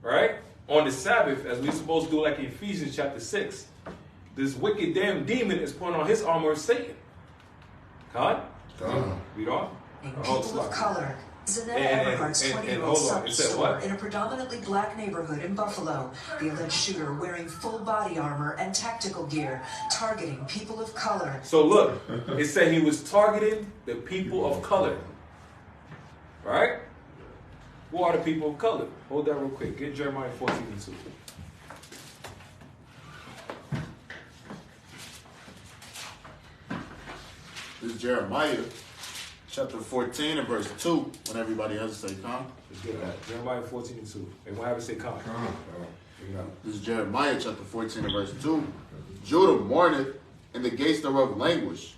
[SPEAKER 3] right? On the Sabbath, as we're supposed to do like in Ephesians chapter 6, this wicked damn demon is putting on his armor of Satan. God? Read on.
[SPEAKER 8] People of color. Zanetta Everhart's 20-year-old son's store in a predominantly black neighborhood in Buffalo. The alleged shooter wearing full body armor and tactical gear, targeting people of color.
[SPEAKER 3] So look, it said he was targeting the people of color. Right? Who are the people of color? Hold that real quick. Get Jeremiah 14:2.
[SPEAKER 2] This is Jeremiah chapter 14 and verse 2. When everybody else say come.
[SPEAKER 3] Let's get that. Jeremiah 14:2. And we'll have it say come.
[SPEAKER 2] This is Jeremiah chapter 14 and verse 2. Judah mourneth, and the gates thereof languish.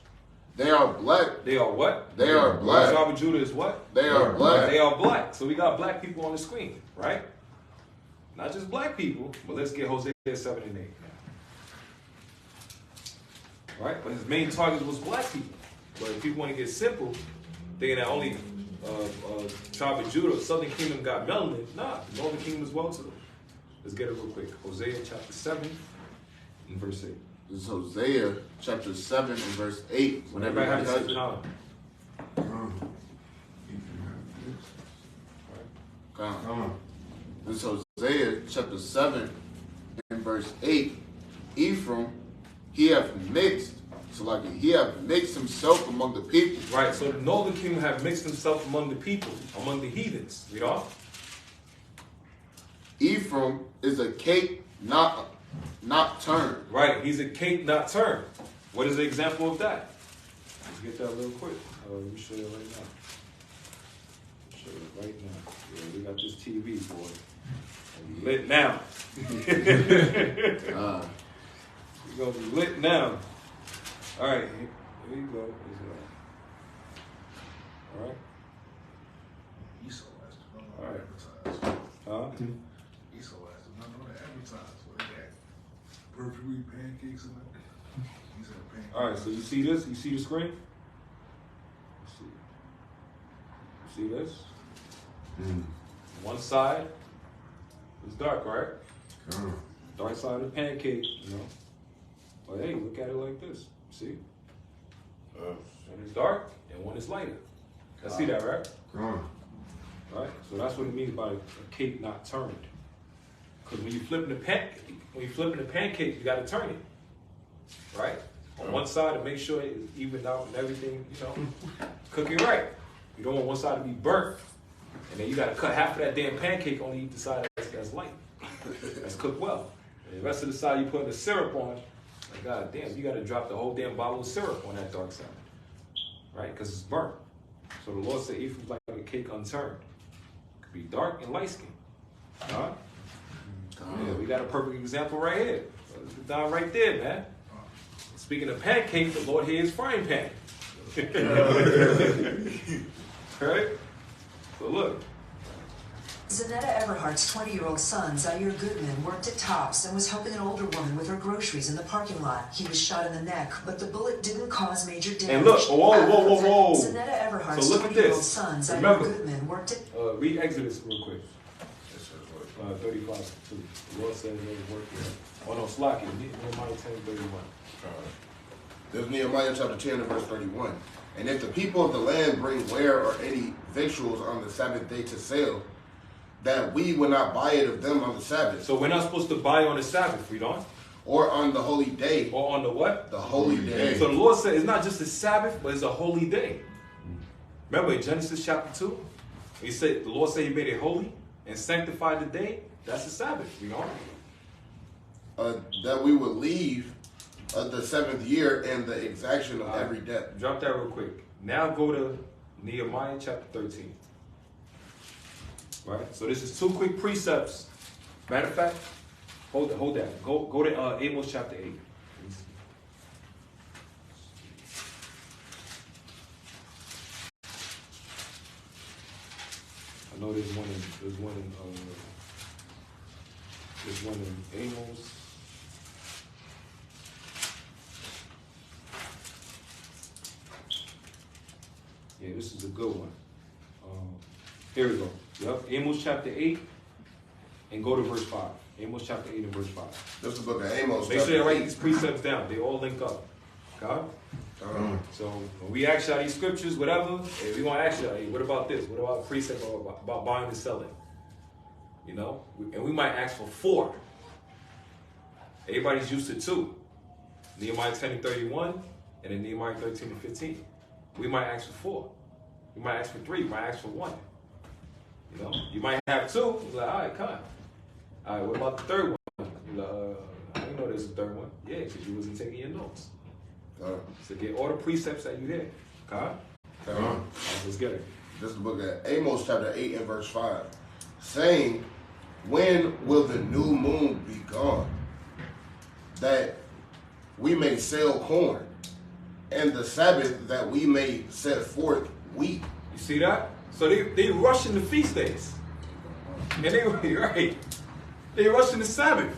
[SPEAKER 2] They are black.
[SPEAKER 3] They are what?
[SPEAKER 2] They are black.
[SPEAKER 3] The tribe of Judah is what?
[SPEAKER 2] They are black.
[SPEAKER 3] They are black. So we got black people on the screen, right? Not just black people, but let's get Hosea 7 and 8 now. Right? But his main target was black people. But if people want to get simple, thinking that only tribe of Judah, southern kingdom got melanin, nah, the northern kingdom as well too. Let's get it real quick. Hosea chapter 7 and verse 8.
[SPEAKER 2] This is Hosea chapter 7 and verse 8. When everybody has it. This is Hosea chapter 7 and verse 8. Ephraim, he hath mixed. So like he hath mixed himself among the people.
[SPEAKER 3] Right, so the northern kingdom have mixed himself among the people, among the heathens. Read off.
[SPEAKER 2] Ephraim is a cake not turned.
[SPEAKER 3] Right, he's a cake not turned. What is the example of that? Let's get that real quick. Let me show you right now. Show you right now. Yeah, we got this TV, boy. And lit now. We're gonna be lit now. All right, here you go. All right. All right.
[SPEAKER 6] Perfectly pancakes and that.
[SPEAKER 3] All right, so you see this? You see the screen? You see this? One side is dark, right? Dark side of the pancake, you know. But hey, look at it like this. See? One is dark and one is lighter. I see that, right? Right? So that's what it means by a cake not turned. Because when you're flipping the pancake, you gotta turn it. Right? On one side to make sure it's evened out and everything, you know. Cook it right. You don't want one side to be burnt. And then you gotta cut half of that damn pancake, only eat the side that's light. That's cooked well. And the rest of the side you put the syrup on. Like, God damn, you got to drop the whole damn bottle of syrup on that dark side, right? Because it's burnt. So the Lord said Ephraim's like a cake unturned. It could be dark and light skin. Huh? Yeah, we got a perfect example right here. Let's get down right there, man. Speaking of pancake, the Lord here is frying pan. Right? So look.
[SPEAKER 8] Zanetta Everhart's 20-year-old son, Zaire Goodman, worked at Tops and was helping an older woman with her groceries in the parking lot. He was shot in the neck, but the bullet didn't cause major damage.
[SPEAKER 3] And look, whoa.
[SPEAKER 8] Zanetta Everhart's
[SPEAKER 3] So look at
[SPEAKER 8] 20-year-old
[SPEAKER 3] this.
[SPEAKER 8] son, Zaire
[SPEAKER 3] Remember,
[SPEAKER 8] Goodman, worked at...
[SPEAKER 3] read Exodus real quick. 35. The Lord said they was working. Oh no, Slocky. Nehemiah 10:31.
[SPEAKER 1] There's Nehemiah chapter 10 and verse 31. And if the people of the land bring ware or any victuals on the Sabbath day to sale, that we will not buy it of them on the Sabbath.
[SPEAKER 3] So we're not supposed to buy on the Sabbath, read on.
[SPEAKER 1] Or on the holy day.
[SPEAKER 3] Or on the what?
[SPEAKER 1] The holy day.
[SPEAKER 3] So the Lord said it's not just a Sabbath, but it's a holy day. Remember in Genesis chapter 2? He said, the Lord said he made it holy and sanctified the day. That's the Sabbath, read on.
[SPEAKER 1] That we would leave the seventh year and the exaction of every debt.
[SPEAKER 3] Drop that real quick. Now go to Nehemiah chapter 13. Right? So this is two quick precepts. Matter of fact, hold that. Go to Amos chapter 8. know there's one in Amos. Yeah, this is a good one. Here we go. Yep, Amos chapter 8, and go to verse 5. Amos chapter 8 and verse 5.
[SPEAKER 1] This is the book of Amos.
[SPEAKER 3] Make sure you write these precepts down. They all link up. Okay? So when we ask y'all these scriptures, whatever, hey, we want to ask y'all, hey, what about this? What about precept about buying and selling? You know? And we might ask for 4. Everybody's used to 2. Nehemiah 10 and 31, and then Nehemiah 13 and 15. We might ask for 4. We might ask for 3. We might ask for 1. You know? You might have 2. You're like, all right, come on. All right, what about the third one? You're like, I didn't know there's a third one. Yeah, because you wasn't taking your notes. So get all the precepts that you did. Okay? Right, let's get it.
[SPEAKER 1] This is the book of Amos chapter 8 and verse 5. Saying, when will the new moon be gone, that we may sell corn, and the Sabbath that we may set forth wheat?
[SPEAKER 3] You see that? So they rushing the feast days. And they right. They rushing the Sabbath.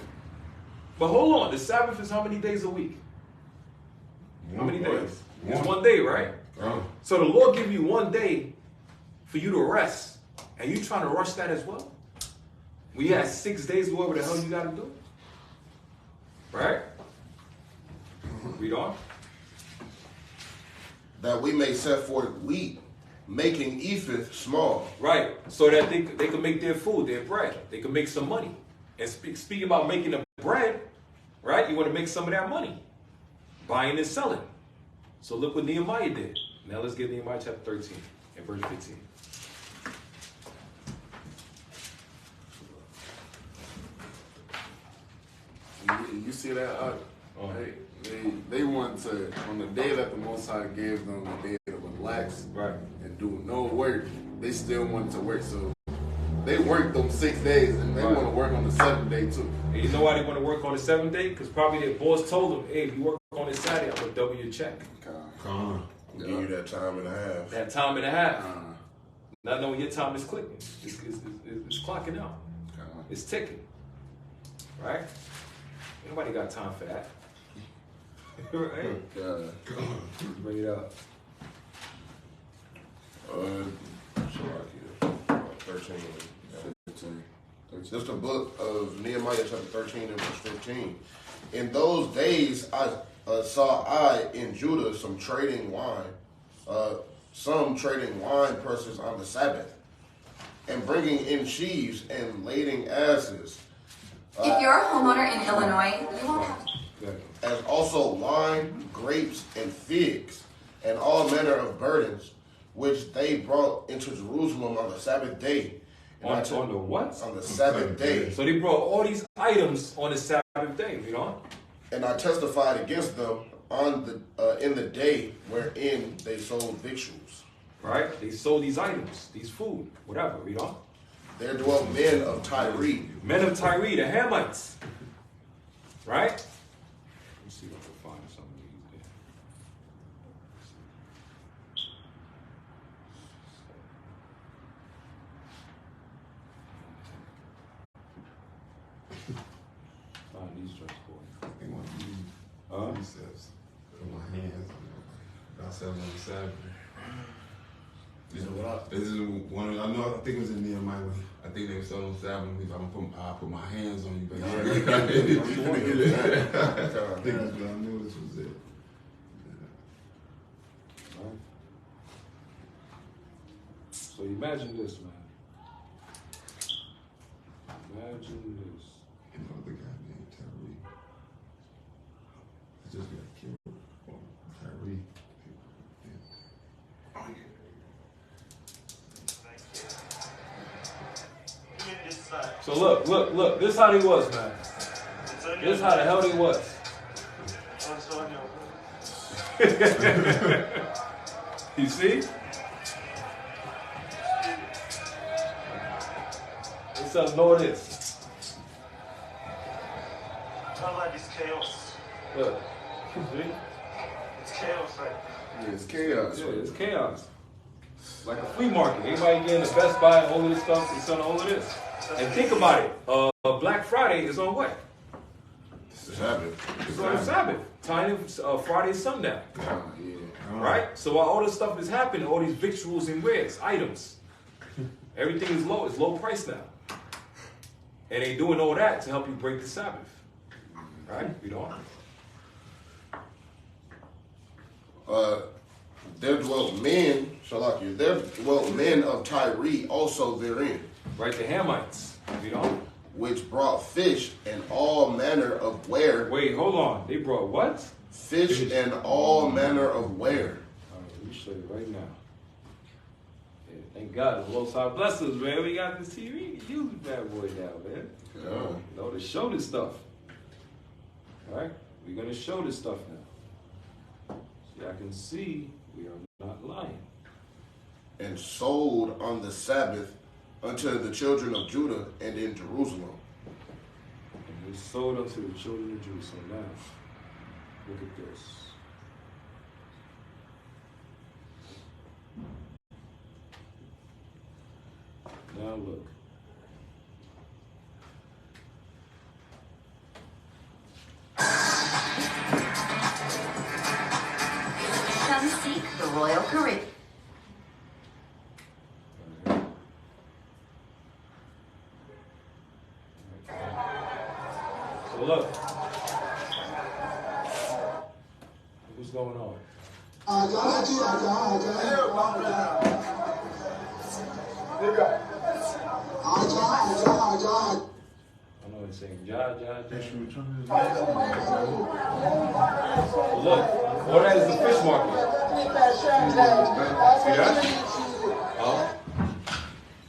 [SPEAKER 3] But hold on, the Sabbath is how many days a week? How many days? It's 1 day, right? So the Lord give you 1 day for you to rest, and you trying to rush that as well? We had 6 days, whatever the hell you got to do. Right? Read on.
[SPEAKER 1] That we may set forth wheat, making ephah small.
[SPEAKER 3] Right. So that they can make their food, their bread. They can make some money. And speaking about making the bread, right? You want to make some of that money. Buying and selling. So look what Nehemiah did. Now let's get Nehemiah chapter 13 and verse 15.
[SPEAKER 2] You see that? They want to, on the day that the Most High gave them the day to relax,
[SPEAKER 3] right,
[SPEAKER 2] and do no work, they still want to work. So they work them 6 days, and they want to work on the 7th day too.
[SPEAKER 3] And you know why they want to work on the 7th day? Because probably their boss told them, hey, if you work on this Saturday, I'm going to double your check.
[SPEAKER 1] Give you that time and a half.
[SPEAKER 3] That time and a half. Not knowing your time is clicking. It's clocking out. It's ticking. Right? Nobody got time for that. Right? Bring it up.
[SPEAKER 1] 13. This is the book of Nehemiah chapter 13 and verse 15. In those days saw in Judah some trading wine presses on the Sabbath, and bringing in sheaves and lading asses.
[SPEAKER 9] If you're a homeowner in Illinois, you won't have...
[SPEAKER 1] As also wine, grapes, and figs, and all manner of burdens, which they brought into Jerusalem on the Sabbath day.
[SPEAKER 3] On the what?
[SPEAKER 1] On the Sabbath day.
[SPEAKER 3] So they brought all these items on the Sabbath day, you know?
[SPEAKER 1] And I testified against them in the day wherein they sold victuals.
[SPEAKER 3] Right? They sold these items, these food, whatever, you know?
[SPEAKER 1] There dwelt men of Tyre.
[SPEAKER 3] Men of Tyre, the Hamites. Right? Let's see if I can find some of these there. Find these drugs, boy.
[SPEAKER 4] They want to use precepts. Put my hands on it. About 7 on Saturday. This is one. I think it was in Nehemiah. I think they were selling on Sabbath. I'll put my hands on you, baby. I think that's what I knew this was it.
[SPEAKER 3] Right. So imagine this, man. Imagine this.
[SPEAKER 4] You know the guy named Tyree. He just got killed. Tyree. Yeah. Oh, yeah.
[SPEAKER 3] So look. This is how they was, man. This is how the hell they was. You see? They said, know this.
[SPEAKER 7] It's chaos.
[SPEAKER 3] Look. See?
[SPEAKER 7] It's chaos, right?
[SPEAKER 2] Yeah, it's chaos.
[SPEAKER 3] Yeah, it's chaos. Like a flea market. Everybody getting the Best Buy, all of this stuff, and selling all of this. And think about it. Black Friday is on what?
[SPEAKER 1] Sabbath.
[SPEAKER 3] It's on Sabbath. Time Friday sundown. Right? So while all this stuff is happening, all these victuals and wares, items, everything is low. It's low price now. And they doing all that to help you break the Sabbath. Right? You don't.
[SPEAKER 1] There dwelt men, Shalakia, there dwelt men of Tyre also therein.
[SPEAKER 3] Right, the Hamites. You know?
[SPEAKER 1] Which brought fish and all manner of ware.
[SPEAKER 3] Wait, hold on. They brought what?
[SPEAKER 1] Fish and all manner of ware.
[SPEAKER 3] All right, let me show you right now. Yeah, thank God the Most High bless us, man. We got this TV. Use that boy now, man.
[SPEAKER 1] Yeah.
[SPEAKER 3] You know, to show this stuff. All right? We're going to show this stuff now. So I can see we are not lying.
[SPEAKER 1] And sold on the Sabbath unto the children of Judah and in Jerusalem.
[SPEAKER 3] And we sold unto the children of Jerusalem. Now, look at this. Now look.
[SPEAKER 9] Come seek the Royal Caribbean.
[SPEAKER 3] So look. What's going on? I know it's saying Jah. Look, all that is the fish market. See that? Oh,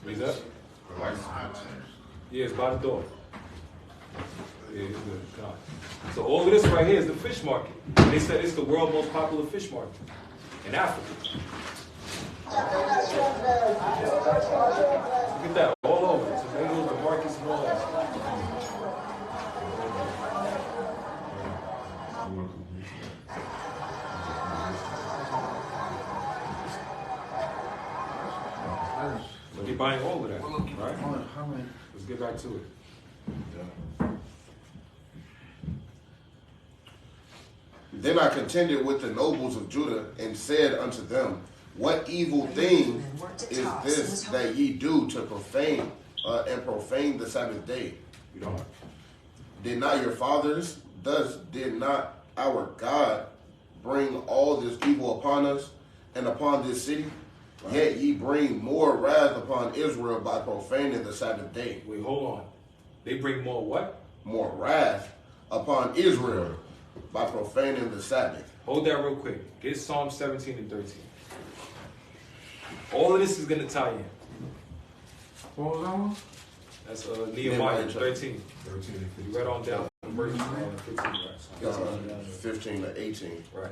[SPEAKER 3] see that? Yeah, it's by the door. Yeah, it's good. Come on. So all of this right here is the fish market. They said it's the world's most popular fish market in Africa. Look at that, all over. Tomatoes, the markets, and all that. Look, you're buying all of that, right? Let's get back to it.
[SPEAKER 1] Then I contended with the nobles of Judah and said unto them, what evil thing is this that ye do to profane the Sabbath day?
[SPEAKER 3] You don't.
[SPEAKER 1] Did not your fathers, thus did not our God bring all this evil upon us and upon this city? Right. Yet ye bring more wrath upon Israel by profaning the Sabbath day.
[SPEAKER 3] Wait, hold on. They bring more what?
[SPEAKER 1] More wrath upon Israel by profaning the Sabbath.
[SPEAKER 3] Hold that real quick. Get Psalm 17 and 13. All of this is going to tie in.
[SPEAKER 6] What was that one?
[SPEAKER 3] That's Nehemiah 13. You read on down from verse 15, right?
[SPEAKER 1] 15 to 18.
[SPEAKER 3] Right.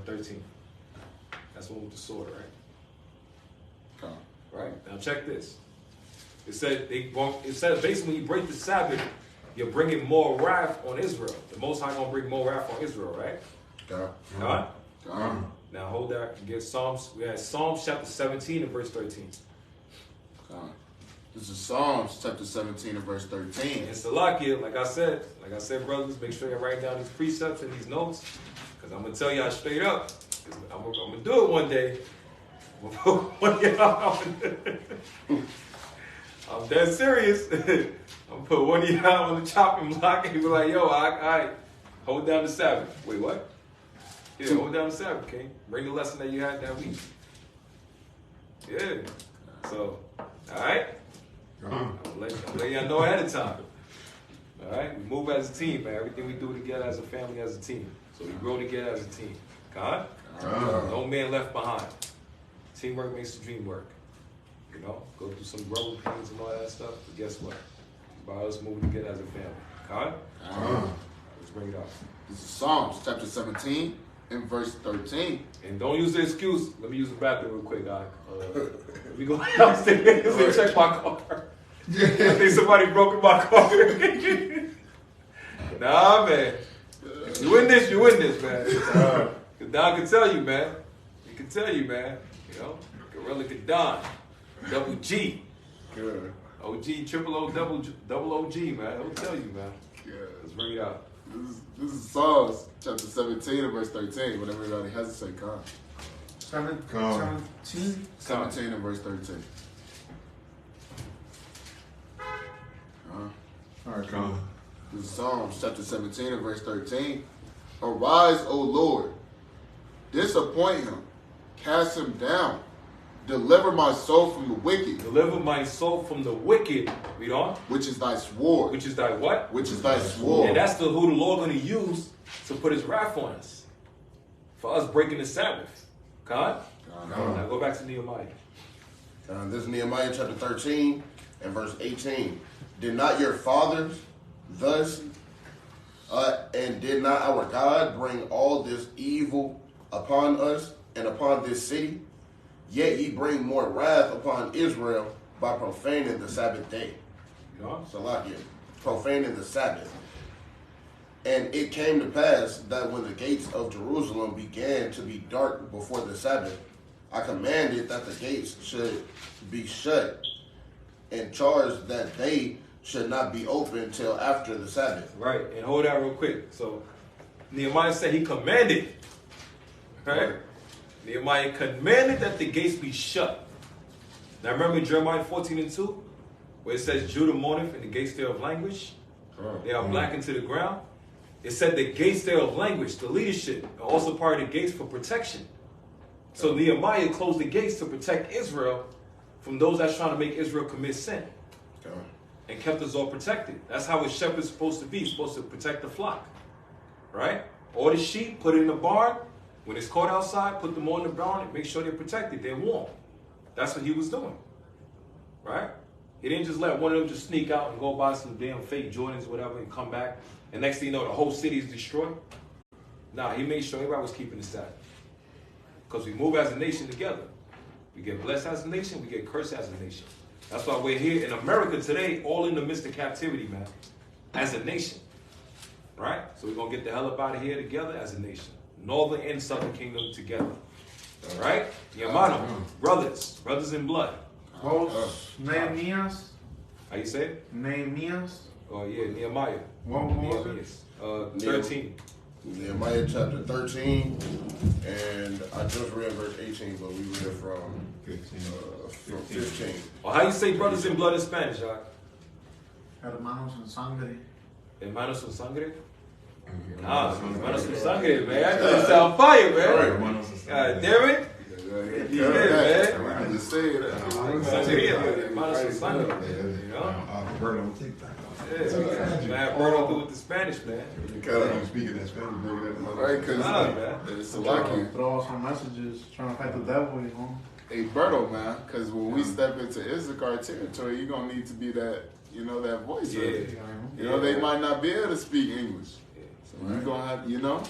[SPEAKER 3] 13. That's one with the sword, right?
[SPEAKER 2] Okay.
[SPEAKER 3] Right. Now check this. It said basically when you break the Sabbath, you're bringing more wrath on Israel. The Most High gonna bring more wrath on Israel, right?
[SPEAKER 1] God.
[SPEAKER 3] Now hold that. Get Psalms. We had Psalms chapter 17 and verse 13.
[SPEAKER 2] This is Psalms chapter 17 and verse 13.
[SPEAKER 3] And Salakia, like I said, brothers, make sure you write down these precepts and these notes, because I'm gonna tell y'all straight up. I'm gonna do it one day. I'm dead serious. I'm gonna put one of y'all on the chopping block and be like, yo, I hold down the Sabbath. Wait, what? Yeah, hold down the Sabbath, King. Bring the lesson that you had that week. Yeah. So, all right? I'll let y'all know ahead of time. All right? We move as a team, man. Everything we do together as a family, as a team. So we grow together as a team. God? No man left behind. Teamwork makes the dream work. You know? Go through some growing pains and all that stuff. But guess what? By us moving together as a family. God? Let's bring it up.
[SPEAKER 2] This is Psalms chapter 17 and verse 13.
[SPEAKER 3] And don't use the excuse. Let me use the bathroom real quick, guy. Let me go downstairs and check my car. I think somebody broke in my car. Nah, man. If you win this, man. Cause Don can tell you, man. He can tell you, man. You know? Gorilla Gadon. Double G.
[SPEAKER 1] Good.
[SPEAKER 3] OG, triple O, double OG, man. I'll tell you, man.
[SPEAKER 2] Yeah.
[SPEAKER 3] Let's bring it out.
[SPEAKER 2] This is Psalms chapter 17 and verse 13. Whenever everybody has to say come.
[SPEAKER 6] 17?
[SPEAKER 2] 17 and verse 13.
[SPEAKER 4] All right, come.
[SPEAKER 2] This is Psalms chapter 17 and verse 13. Arise, O Lord, disappoint him, cast him down, deliver my soul from the wicked.
[SPEAKER 3] Deliver my soul from the wicked. Read on.
[SPEAKER 2] Which is thy sword.
[SPEAKER 3] Which is thy what?
[SPEAKER 2] Which is thy sword.
[SPEAKER 3] And that's who the Lord going to use to put his wrath on us. For us breaking the Sabbath. God? Now go back to Nehemiah.
[SPEAKER 1] This is Nehemiah chapter 13 and verse 18. Did not your fathers thus, and did not our God bring all this evil upon us and upon this city? Yet ye bring more wrath upon Israel by profaning the Sabbath day. Salakia, profaning the Sabbath. And it came to pass that when the gates of Jerusalem began to be dark before the Sabbath, I commanded that the gates should be shut and charged that they should not be open till after the Sabbath.
[SPEAKER 3] Right, and hold that real quick. So Nehemiah said he commanded, right? Nehemiah commanded that the gates be shut. Now remember Jeremiah 14 and 2, where it says Judah mourneth and the gates thereof languish. They are blackened to the ground. It said the gates thereof languish, the leadership, are also part of the gates for protection. So Nehemiah closed the gates to protect Israel from those that's trying to make Israel commit sin. And kept us all protected. That's how a shepherd's supposed to be. He's supposed to protect the flock. Right? All the sheep, put it in the barn. When it's caught outside, put them all in the barn and make sure they're protected. They're warm. That's what he was doing. Right? He didn't just let one of them just sneak out and go buy some damn fake Jordans or whatever and come back. And next thing you know, the whole city is destroyed. Nah, he made sure everybody was keeping the Sabbath. Because we move as a nation together. We get blessed as a nation, we get cursed as a nation. That's why we're here in America today, all in the midst of captivity, man, as a nation, right? So we're going to get the hell up out of here together as a nation. Northern and Southern Kingdom together, all right? Yamano, brothers in blood.
[SPEAKER 6] Nehemiahs?
[SPEAKER 3] How you say it?
[SPEAKER 6] Nehemiahs?
[SPEAKER 3] Oh, yeah, Nehemiah.
[SPEAKER 6] What was it?
[SPEAKER 3] 13.
[SPEAKER 1] Nehemiah chapter 13, and I just read verse 18, but we read from 15.
[SPEAKER 3] Well, how you say brothers in blood in Spanish, Jacques?
[SPEAKER 6] Hermanos en sangre.
[SPEAKER 3] Hermanos en sangre? Hermanos en sangre, man. That doesn't sound fire, man. God damn it. Yeah, man.
[SPEAKER 2] I just say that.
[SPEAKER 3] Hermanos en sangre. You know? Yeah, man, Berto do with the Spanish, man.
[SPEAKER 4] I'm speaking that Spanish, nigga.
[SPEAKER 2] Right, because it's lucky.
[SPEAKER 6] Throw out some messages, trying to fight the devil, you know.
[SPEAKER 2] Hey, Berto, man, because when we step into Issachar territory, you're going to need to be that, you know, that voice.
[SPEAKER 3] Yeah.
[SPEAKER 2] You know, they might not be able to speak English. So you're going to have, you know.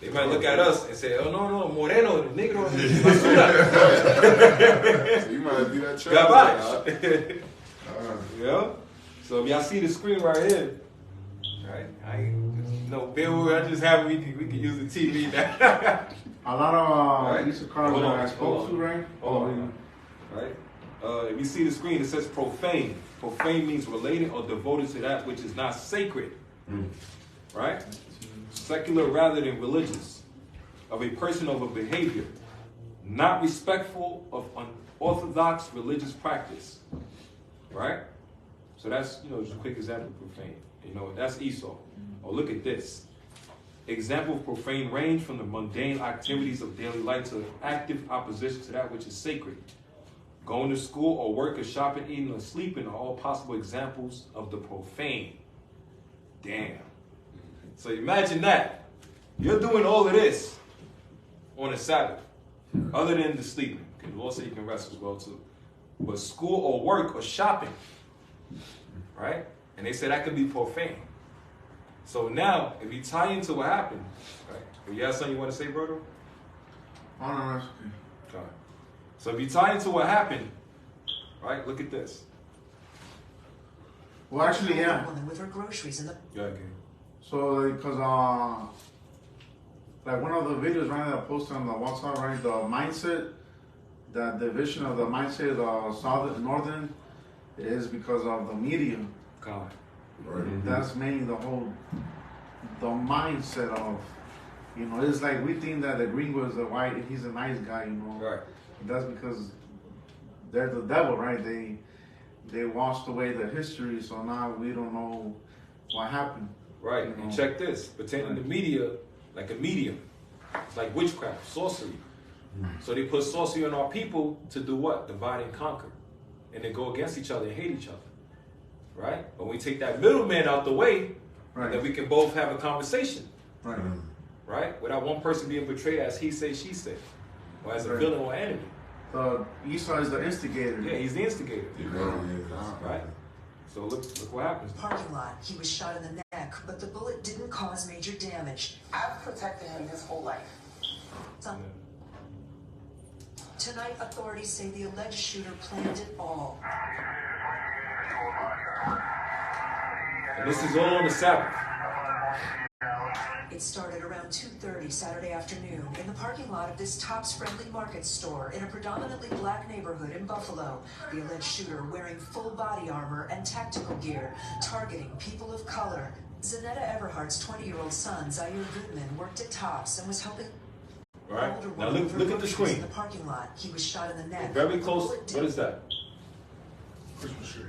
[SPEAKER 3] They might look at us and say, oh, no, Moreno, the negro.
[SPEAKER 2] So you might be that
[SPEAKER 3] Garbage. Yeah. So if y'all see the screen right here, right? Bill, I just have we can use the TV now.
[SPEAKER 6] A lot of Issachar that I spoke to, right?
[SPEAKER 3] Right. If you see the screen, it says profane. Profane means related or devoted to that which is not sacred. Right? Secular rather than religious. Of a person of a behavior. Not respectful of unorthodox religious practice. Right? So that's, just a quick example of profane. That's Esau. Oh, look at this. Example of profane range from the mundane activities of daily life to active opposition to that which is sacred. Going to school or work or shopping, eating or sleeping are all possible examples of the profane. Damn. So imagine that. You're doing all of this on a Sabbath, other than the sleeping. Because the Lord said you can rest as well too. But school or work or shopping, right? And they said that could be profane. So now, if you tie into what happened, right? If you have something you want to say, brother?
[SPEAKER 6] Oh, no, that's okay.
[SPEAKER 3] Okay. So if you tie into what happened, right? Look at this.
[SPEAKER 6] Well, actually, yeah.
[SPEAKER 8] Woman with her groceries in the.
[SPEAKER 3] Yeah, okay.
[SPEAKER 6] So, because like one of the videos, right, that I posted on the WhatsApp, right, the mindset that division of the mindset of southern and northern is because of the media.
[SPEAKER 3] God.
[SPEAKER 6] Right. That's mainly the mindset of, you know, it's like we think that the gringo is the white, he's a nice guy, you know.
[SPEAKER 3] Right.
[SPEAKER 6] That's because they're the devil, right? They washed away the history, so now we don't know what happened.
[SPEAKER 3] Right.
[SPEAKER 6] You know?
[SPEAKER 3] And check this, pertaining to media, like a medium. It's like witchcraft, sorcery. So they put sorcery on our people to do what? Divide and conquer. And they go against each other and hate each other. Right? But we take that middleman out the way, and then we can both have a conversation.
[SPEAKER 6] Right.
[SPEAKER 3] Right? Without one person being portrayed as he say, she say. Or as a villain or enemy.
[SPEAKER 6] So Esau is the instigator.
[SPEAKER 3] Yeah, he's the instigator. Right? So look what happens.
[SPEAKER 8] Parking lot. He was shot in the neck, but the bullet didn't cause major damage.
[SPEAKER 10] I've protected him his whole life.
[SPEAKER 8] Tonight, authorities say the alleged shooter planned it all.
[SPEAKER 3] And this is all on the Sabbath.
[SPEAKER 8] It started around 2:30 Saturday afternoon in the parking lot of this Tops Friendly Market store in a predominantly black neighborhood in Buffalo. The alleged shooter wearing full body armor and tactical gear, targeting people of color. Zanetta Everhart's 20-year-old son, Zaire Goodman, worked at Tops and was helping.
[SPEAKER 3] All right. Now look at the screen.
[SPEAKER 8] In the parking lot, he was shot in the neck.
[SPEAKER 3] Very close. What is that?
[SPEAKER 4] Christmas tree.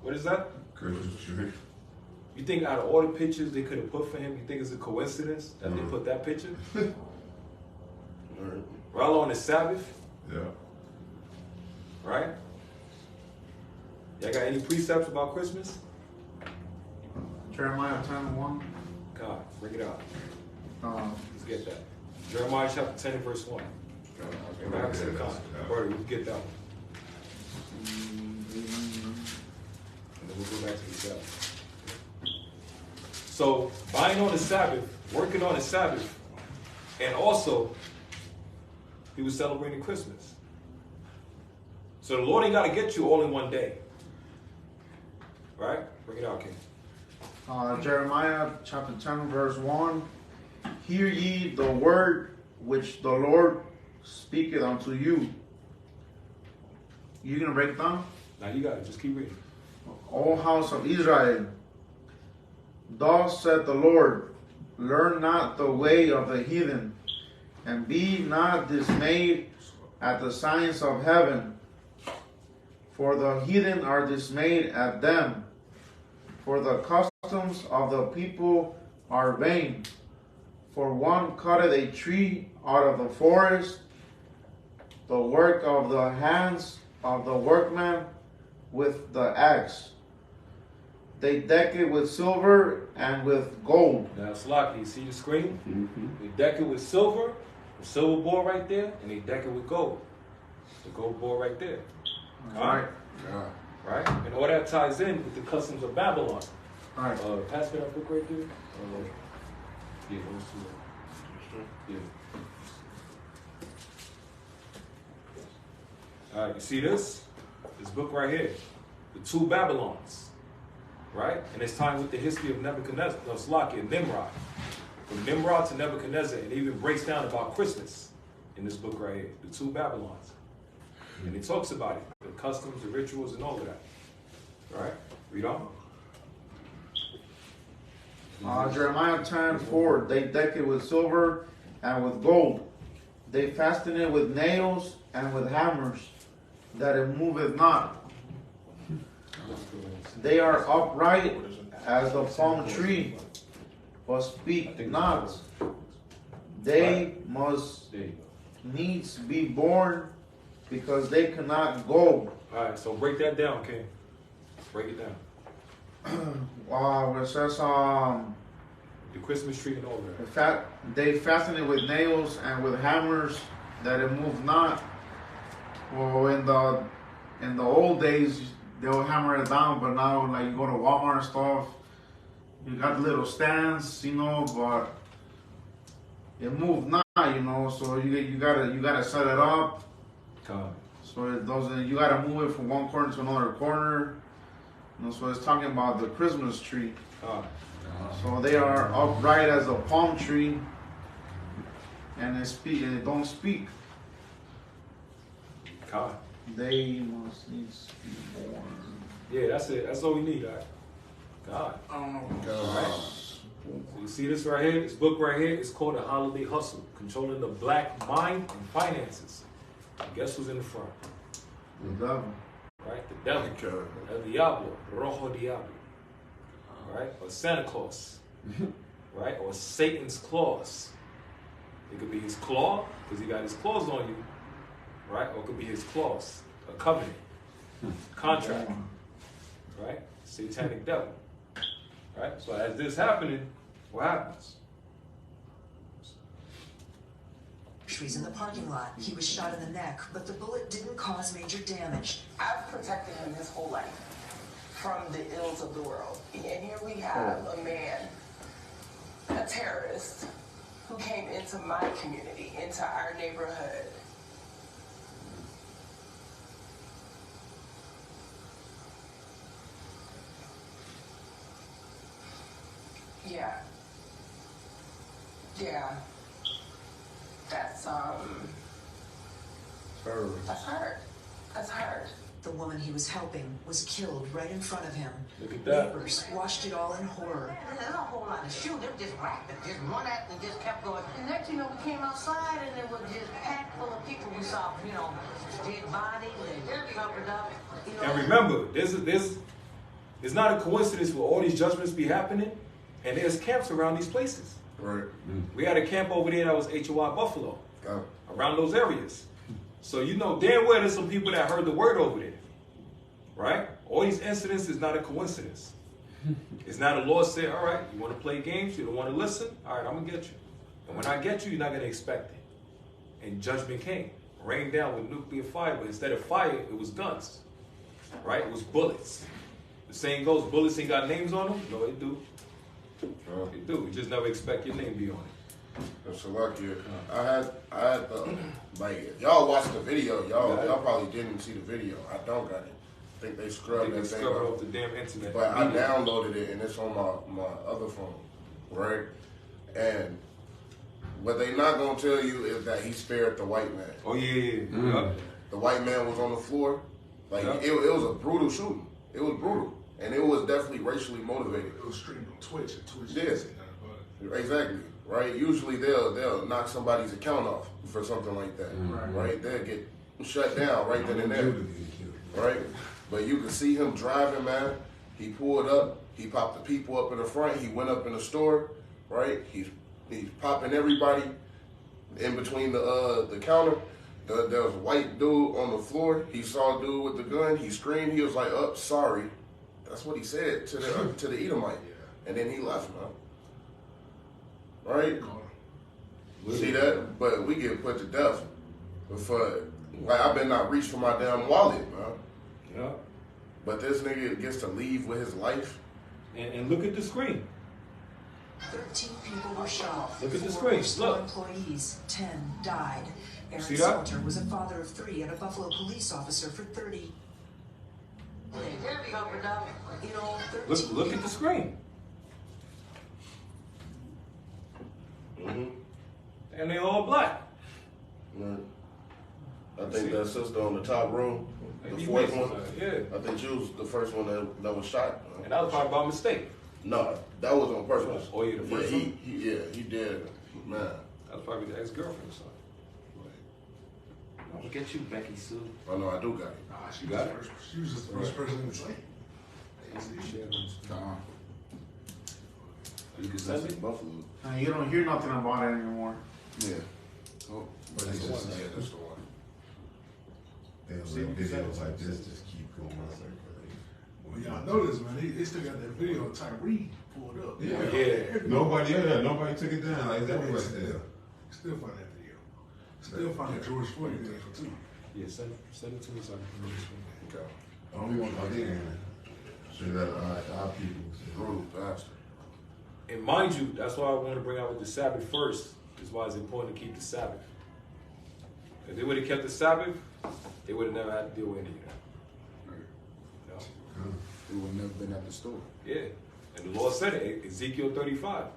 [SPEAKER 3] What is that?
[SPEAKER 4] Christmas tree.
[SPEAKER 3] You think out of all the pictures they could have put for him, you think it's a coincidence that they put that picture? Right on the Sabbath?
[SPEAKER 4] Yeah.
[SPEAKER 3] Right? Y'all got any precepts about Christmas?
[SPEAKER 6] Jeremiah 10:1.
[SPEAKER 3] God, bring it out. Let's get that. Jeremiah chapter 10 and verse 1. Brother, you get that one. And then we'll go back to the Sabbath. So, buying on the Sabbath, working on the Sabbath, and also, he was celebrating Christmas. So the Lord ain't got to get you all in one day. Right? Bring it out, King.
[SPEAKER 6] Jeremiah chapter 10 verse 1. Hear ye the word which the Lord speaketh unto you. You gonna break it down?
[SPEAKER 3] Now you got it. Just keep reading.
[SPEAKER 6] O house of Israel, thus saith the Lord, learn not the way of the heathen, and be not dismayed at the signs of heaven. For the heathen are dismayed at them. For the customs of the people are vain. For one cutteth a tree out of the forest, the work of the hands of the workman with the axe. They deck it with silver and with gold.
[SPEAKER 3] Now, Slocky, you see the screen? They deck it with silver, the silver ball right there, and they deck it with gold. The gold ball right there.
[SPEAKER 6] All right.
[SPEAKER 3] Right? And all that ties in with the customs of Babylon.
[SPEAKER 6] All right.
[SPEAKER 3] Pass me that book right there. Yeah, those two. Yeah. All right, you see this? This book right here. The two Babylons. Right? And it's tied with the history of Nebuchadnezzar, and Nimrod. From Nimrod to Nebuchadnezzar, and it even breaks down about Christmas in this book right here. The two Babylons. And it talks about it. The customs, the rituals, and all of that. Right? Read on.
[SPEAKER 6] Jeremiah 10:4. They deck it with silver and with gold. They fasten it with nails and with hammers, that it moveth not. They are upright as the palm tree, but speak not. They must needs be born, because they cannot go.
[SPEAKER 3] All right, so break that down, King. Break it down.
[SPEAKER 6] Wow, it says
[SPEAKER 3] the Christmas tree and all that.
[SPEAKER 6] They fasten it with nails and with hammers, that it move not. Well, in the old days, they'll hammer it down, but now, like, you go to Walmart and stuff, you got little stands, you know, but it move not, you know. So you gotta set it up.
[SPEAKER 3] God.
[SPEAKER 6] So it doesn't. You gotta move it from one corner to another corner. You know, so it's talking about the Christmas tree. So they are upright as a palm tree, and they speak and they don't speak.
[SPEAKER 3] God.
[SPEAKER 6] They must needs be born.
[SPEAKER 3] Yeah, that's it. That's all we need, right? God.
[SPEAKER 6] I don't know.
[SPEAKER 1] God.
[SPEAKER 3] So you see this right here? This book right here is called The Holiday Hustle, Controlling the Black Mind and Finances. And guess who's in the front?
[SPEAKER 6] The devil.
[SPEAKER 3] Right? The devil. El Diablo. Rojo Diablo. Right? Or Santa Claus. Right? Or Satan's claws. It could be his claw, because he got his claws on you. Right? Or it could be his claws. A covenant. Contract. Right? Satanic devil. Right? So as this happening, what happens?
[SPEAKER 8] Groceries in the parking lot. He was shot in the neck, but the bullet didn't cause major damage.
[SPEAKER 10] I've protected him his whole life from the ills of the world. And here we have a man, a terrorist, who came into my community, into our neighborhood. Yeah. Yeah. That's hard. That's hard.
[SPEAKER 8] The woman he was helping was killed right in front of him.
[SPEAKER 3] Look at that.
[SPEAKER 8] Neighbors watched it all in horror.
[SPEAKER 10] There's a whole lot of shoot. They were just rapping, just one act and just kept going. And next, we came outside and it was just packed full of people. We saw, dead bodies and covered up.
[SPEAKER 3] And remember, it's not a coincidence for all these judgments be happening, and there's camps around these places.
[SPEAKER 1] Right.
[SPEAKER 3] We had a camp over there that was HOI Buffalo, around those areas. So you know damn well there's some people that heard the word over there, right? All these incidents is not a coincidence. It's not a Lord saying, all right, you want to play games, you don't want to listen, all right, I'm going to get you. And when I get you, you're not going to expect it. And judgment came, rained down with nuclear fire, but instead of fire, it was guns, right? It was bullets. The saying goes, bullets ain't got names on them? No, it do. It do. You just never expect your name to be on it.
[SPEAKER 1] That's so lucky. I had the, like, y'all watched the video. Y'all probably didn't see the video. I don't got it. I think they scrubbed that thing
[SPEAKER 3] off the damn internet.
[SPEAKER 1] But I downloaded it and it's on my other phone, right? And what they not gonna tell you is that he spared the white man.
[SPEAKER 3] Oh yeah. Yeah.
[SPEAKER 1] The white man was on the floor. Like it was a brutal shooting. It was brutal, and it was definitely racially motivated.
[SPEAKER 11] It was streamed on Twitch, and Twitch.
[SPEAKER 1] Yeah. Exactly. Right. Usually they'll knock somebody's account off for something like that. Right. They'll get shut down right then and there. Right. But you could see him driving, man. He pulled up. He popped the people up in the front. He went up in the store. Right. He's popping everybody in between the counter. There was a white dude on the floor. He saw a dude with the gun. He screamed. He was like, "Oh, sorry." That's what he said to the Edomite. And then he left, man. Right? See that? But we get put to death. For, like, I better not reach for my damn wallet, man.
[SPEAKER 3] Yeah.
[SPEAKER 1] But this nigga gets to leave with his life.
[SPEAKER 3] And look at the screen.
[SPEAKER 8] 13 people were shot.
[SPEAKER 3] Look at the
[SPEAKER 8] 4
[SPEAKER 3] screen. Look.
[SPEAKER 8] employees, 10 died. Aaron
[SPEAKER 3] See that?
[SPEAKER 8] Salter was a father of 3 and a Buffalo police officer for 30.
[SPEAKER 3] Look at the screen. And they all black.
[SPEAKER 1] Right. I think that sister on the top row, the fourth one.
[SPEAKER 3] Yeah.
[SPEAKER 1] I think she was the first one that was shot.
[SPEAKER 3] And that was probably by mistake.
[SPEAKER 1] No, that was on purpose.
[SPEAKER 3] Oh yeah, the first one.
[SPEAKER 1] He did, man.
[SPEAKER 3] That was probably the ex-girlfriend or something. I'll get you, Becky Sue.
[SPEAKER 1] Oh no, I do got it.
[SPEAKER 11] She got it. She was just the first person in the slate.
[SPEAKER 3] You can send it.
[SPEAKER 1] Buffalo.
[SPEAKER 6] You don't hear nothing about it anymore.
[SPEAKER 1] Yeah. Oh, but
[SPEAKER 4] That's
[SPEAKER 1] that's
[SPEAKER 4] the one.
[SPEAKER 1] that's the one.
[SPEAKER 4] Damn, like videos like this just keep going on circulating.
[SPEAKER 11] Well, y'all know this, man. They still got that video of Tyree pulled up.
[SPEAKER 4] Yeah. Nobody took it down. Like, that was there.
[SPEAKER 11] Still find that video. Still find that George Floyd video too.
[SPEAKER 3] Yeah, send it to me so I can read it.
[SPEAKER 1] Okay.
[SPEAKER 4] Only one again. So that our people.
[SPEAKER 1] Brutal bastard.
[SPEAKER 3] And mind you, that's why I want to bring out with the Sabbath first. Is why it's important to keep the Sabbath. If they would have kept the Sabbath, they would have never had to deal with any of that.
[SPEAKER 12] We would have never been at the store.
[SPEAKER 3] Yeah. And the Lord said it, Ezekiel 35. If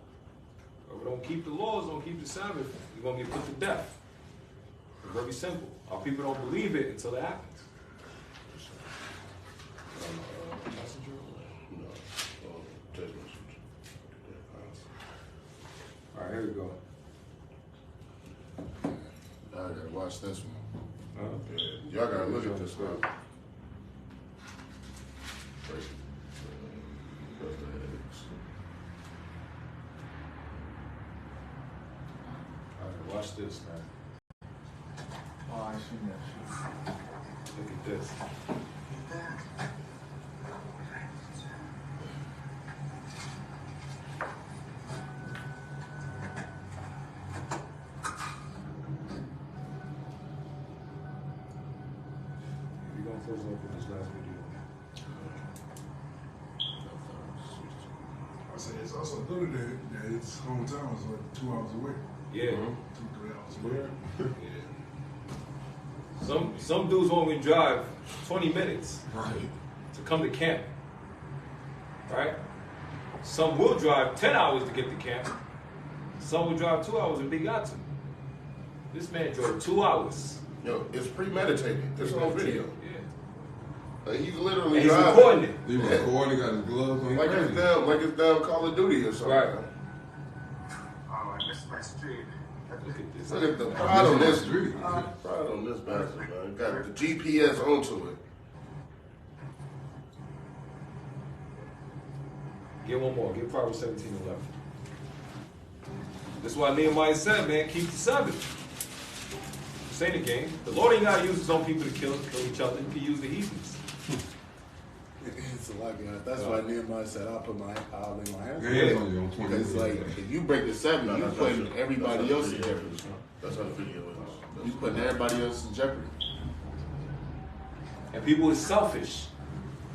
[SPEAKER 3] we don't keep the laws, don't keep the Sabbath, you're going to get put to death. Very simple. Our people don't believe it until it happens. All right, here we go.
[SPEAKER 1] I gotta watch this one.
[SPEAKER 3] Yeah.
[SPEAKER 1] Y'all gotta look at this one.
[SPEAKER 3] Alright, watch this, man.
[SPEAKER 6] Oh, I seen that shit.
[SPEAKER 3] Look at this. We're gonna close up with this last video.
[SPEAKER 11] I say it's also good that his hometown is like 2 hours away.
[SPEAKER 3] Yeah.
[SPEAKER 11] 2-3 hours away.
[SPEAKER 3] Yeah. Some dudes won't even drive 20 minutes to come to camp. Right? Some will drive 10 hours to get to camp. Some will drive 2 hours if they got to. This man drove 2 hours.
[SPEAKER 1] Yo, it's premeditated. This whole video.
[SPEAKER 3] Yeah.
[SPEAKER 1] He's literally
[SPEAKER 3] And he's
[SPEAKER 1] driving.
[SPEAKER 3] recording it.
[SPEAKER 4] He recording, got his gloves on.
[SPEAKER 1] Like it's damn Call of Duty or something.
[SPEAKER 3] Right.
[SPEAKER 11] Oh, I missed my street.
[SPEAKER 3] Look at this.
[SPEAKER 1] Look at the pride on this street. Pride on this bastard, man. Got the GPS onto it.
[SPEAKER 3] Get one more. Get Proverbs 17:11. That's why Nehemiah said, man, keep the Sabbath. This ain't a game. The Lord ain't got to use his own people to kill each other. He can use the heathens.
[SPEAKER 12] It's a lot, guys. That's why Nehemiah said, I'll lay my hands on
[SPEAKER 4] Yeah.
[SPEAKER 12] you. Because, like, if you break the 7, you're putting everybody else in jeopardy.
[SPEAKER 1] That's how the video is.
[SPEAKER 12] You're putting everybody else in jeopardy.
[SPEAKER 3] And people is selfish.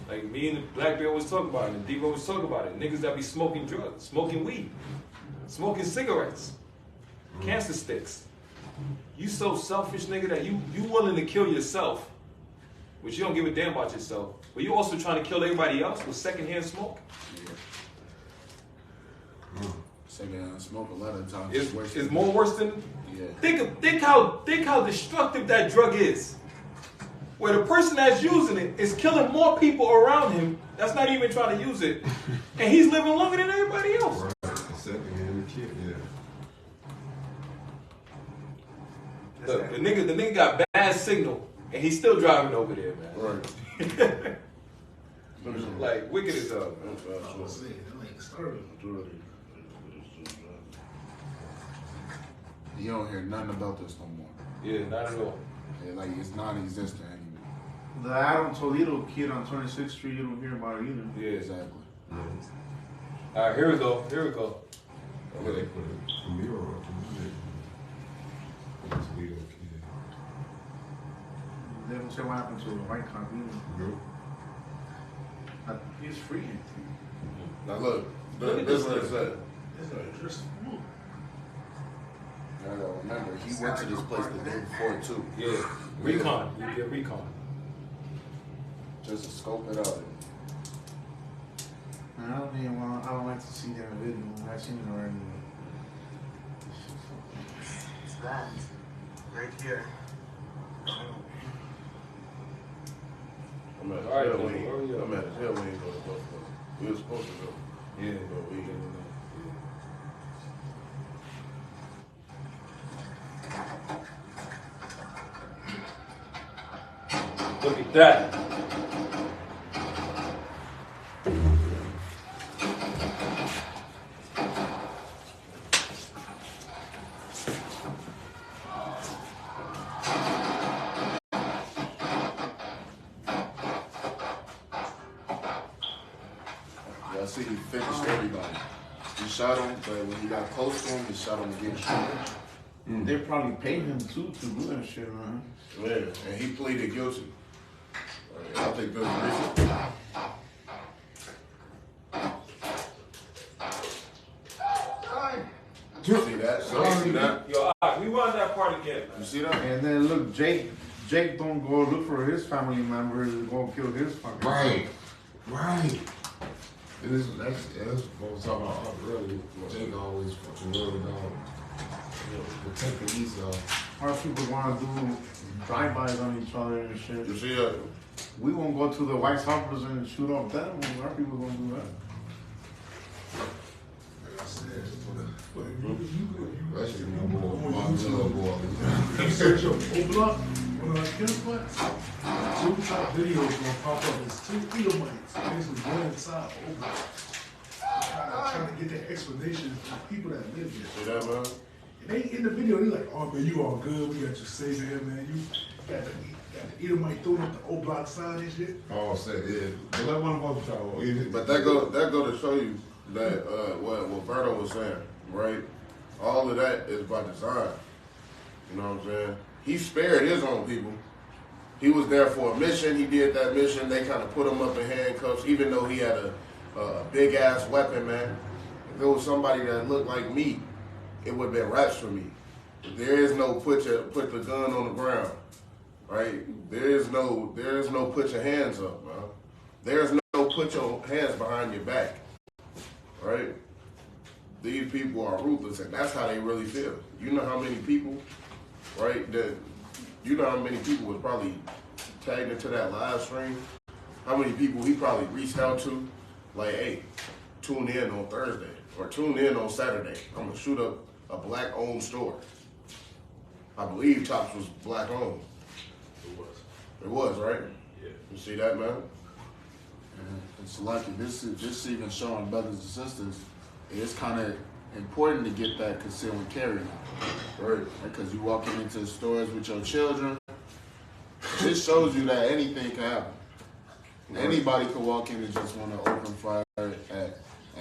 [SPEAKER 3] Like me and the Black Bear was talking about it, and the Devo was talking about it. Niggas that be smoking drugs, smoking weed, smoking cigarettes, cancer sticks. You so selfish, nigga, that you willing to kill yourself, which you don't give a damn about yourself, but you also trying to kill everybody else with secondhand smoke.
[SPEAKER 12] Secondhand smoke a lot of times
[SPEAKER 3] It's more worse than.
[SPEAKER 12] Yeah.
[SPEAKER 3] Think how destructive that drug is. Where the person that's using it is killing more people around him that's not even trying to use it, and he's living longer than everybody else.
[SPEAKER 4] Right. Secondhand kid, yeah.
[SPEAKER 3] Look, the nigga got bad signal, and he's still driving over there, man.
[SPEAKER 1] Right.
[SPEAKER 3] Like wicked as hell.
[SPEAKER 12] You don't hear nothing about this no more.
[SPEAKER 3] Yeah, not at all.
[SPEAKER 12] Yeah, like, it's non-existent anymore.
[SPEAKER 6] The Adam Toledo kid on 26th Street, you don't hear about it either.
[SPEAKER 3] Yeah,
[SPEAKER 12] Exactly.
[SPEAKER 3] All right, here we go.
[SPEAKER 4] Yeah, they put a mirror up in there. Toledo kid.
[SPEAKER 6] They don't say what happened to the white cop either.
[SPEAKER 4] Nope.
[SPEAKER 6] He's free.
[SPEAKER 1] Now look, this is what it said.
[SPEAKER 12] I gotta remember, he went to this place the day before, too.
[SPEAKER 3] Yeah, recon. He did recon.
[SPEAKER 12] Just to scope it out.
[SPEAKER 6] I don't like to see that video. I've seen it already.
[SPEAKER 5] It's that. Right here.
[SPEAKER 1] I'm at his
[SPEAKER 3] All right,
[SPEAKER 1] hell
[SPEAKER 3] then,
[SPEAKER 1] when he
[SPEAKER 3] hurry up.
[SPEAKER 1] I'm at his hell when he go to Buffalo. We were supposed to go.
[SPEAKER 3] Yeah,
[SPEAKER 1] But we didn't.
[SPEAKER 3] Look at that.
[SPEAKER 12] Y'all see, he finished everybody. He shot him, but when he got close to him, he shot him again.
[SPEAKER 6] They probably paid him too to do that shit, man.
[SPEAKER 1] Yeah, and he pleaded guilty. I think good reason. See that? See that?
[SPEAKER 3] Yo, all right, we run that part again, man.
[SPEAKER 1] You see that?
[SPEAKER 6] And then look, Jake don't go look for his family members and go kill his fucking.
[SPEAKER 4] Right. And that's what I was talking about earlier. Jake always fucking worried about Protect the east,
[SPEAKER 6] Our people want to do drive-bys on each other and shit.
[SPEAKER 1] You see,
[SPEAKER 6] we won't go to the White Hoppers and shoot off them. Our people gonna do that.
[SPEAKER 11] You search your O-Block on Campfire, two top videos gonna pop up. It's 2 Edomites basically going inside O-Block. Trying to get that explanation from people that live here.
[SPEAKER 1] see that, man?
[SPEAKER 11] And they in the video, they like, oh man, you all good. We got you safe here, man. You got the Edomite throwing up the O-Block sign and shit.
[SPEAKER 4] Oh, say yeah. Let one of us try.
[SPEAKER 1] But that go to show you that what Berto was saying, right? All of that is by design. You know what I'm saying? He spared his own people. He was there for a mission. He did that mission. They kind of put him up in handcuffs, even though he had a big ass weapon, man. If it was somebody that looked like me, it would have been raps for me. There is no put the gun on the ground, right? There is no put your hands up, man. There is no put your hands behind your back, right? These people are ruthless, and that's how they really feel. You know how many people, right? You know how many people was probably tagged into that live stream? How many people he probably reached out to? Like, hey, tune in on Thursday or tune in on Saturday. I'm gonna shoot up a black-owned store. I believe Tops was black-owned. It was, right?
[SPEAKER 12] Yeah.
[SPEAKER 1] You see that, man?
[SPEAKER 2] It's lucky. This even showing brothers and sisters. It's kind of important to get that concealed carry now, right? Because you walking into stores with your children, this shows you that anything can happen. Right. Anybody could walk in and just want to open fire at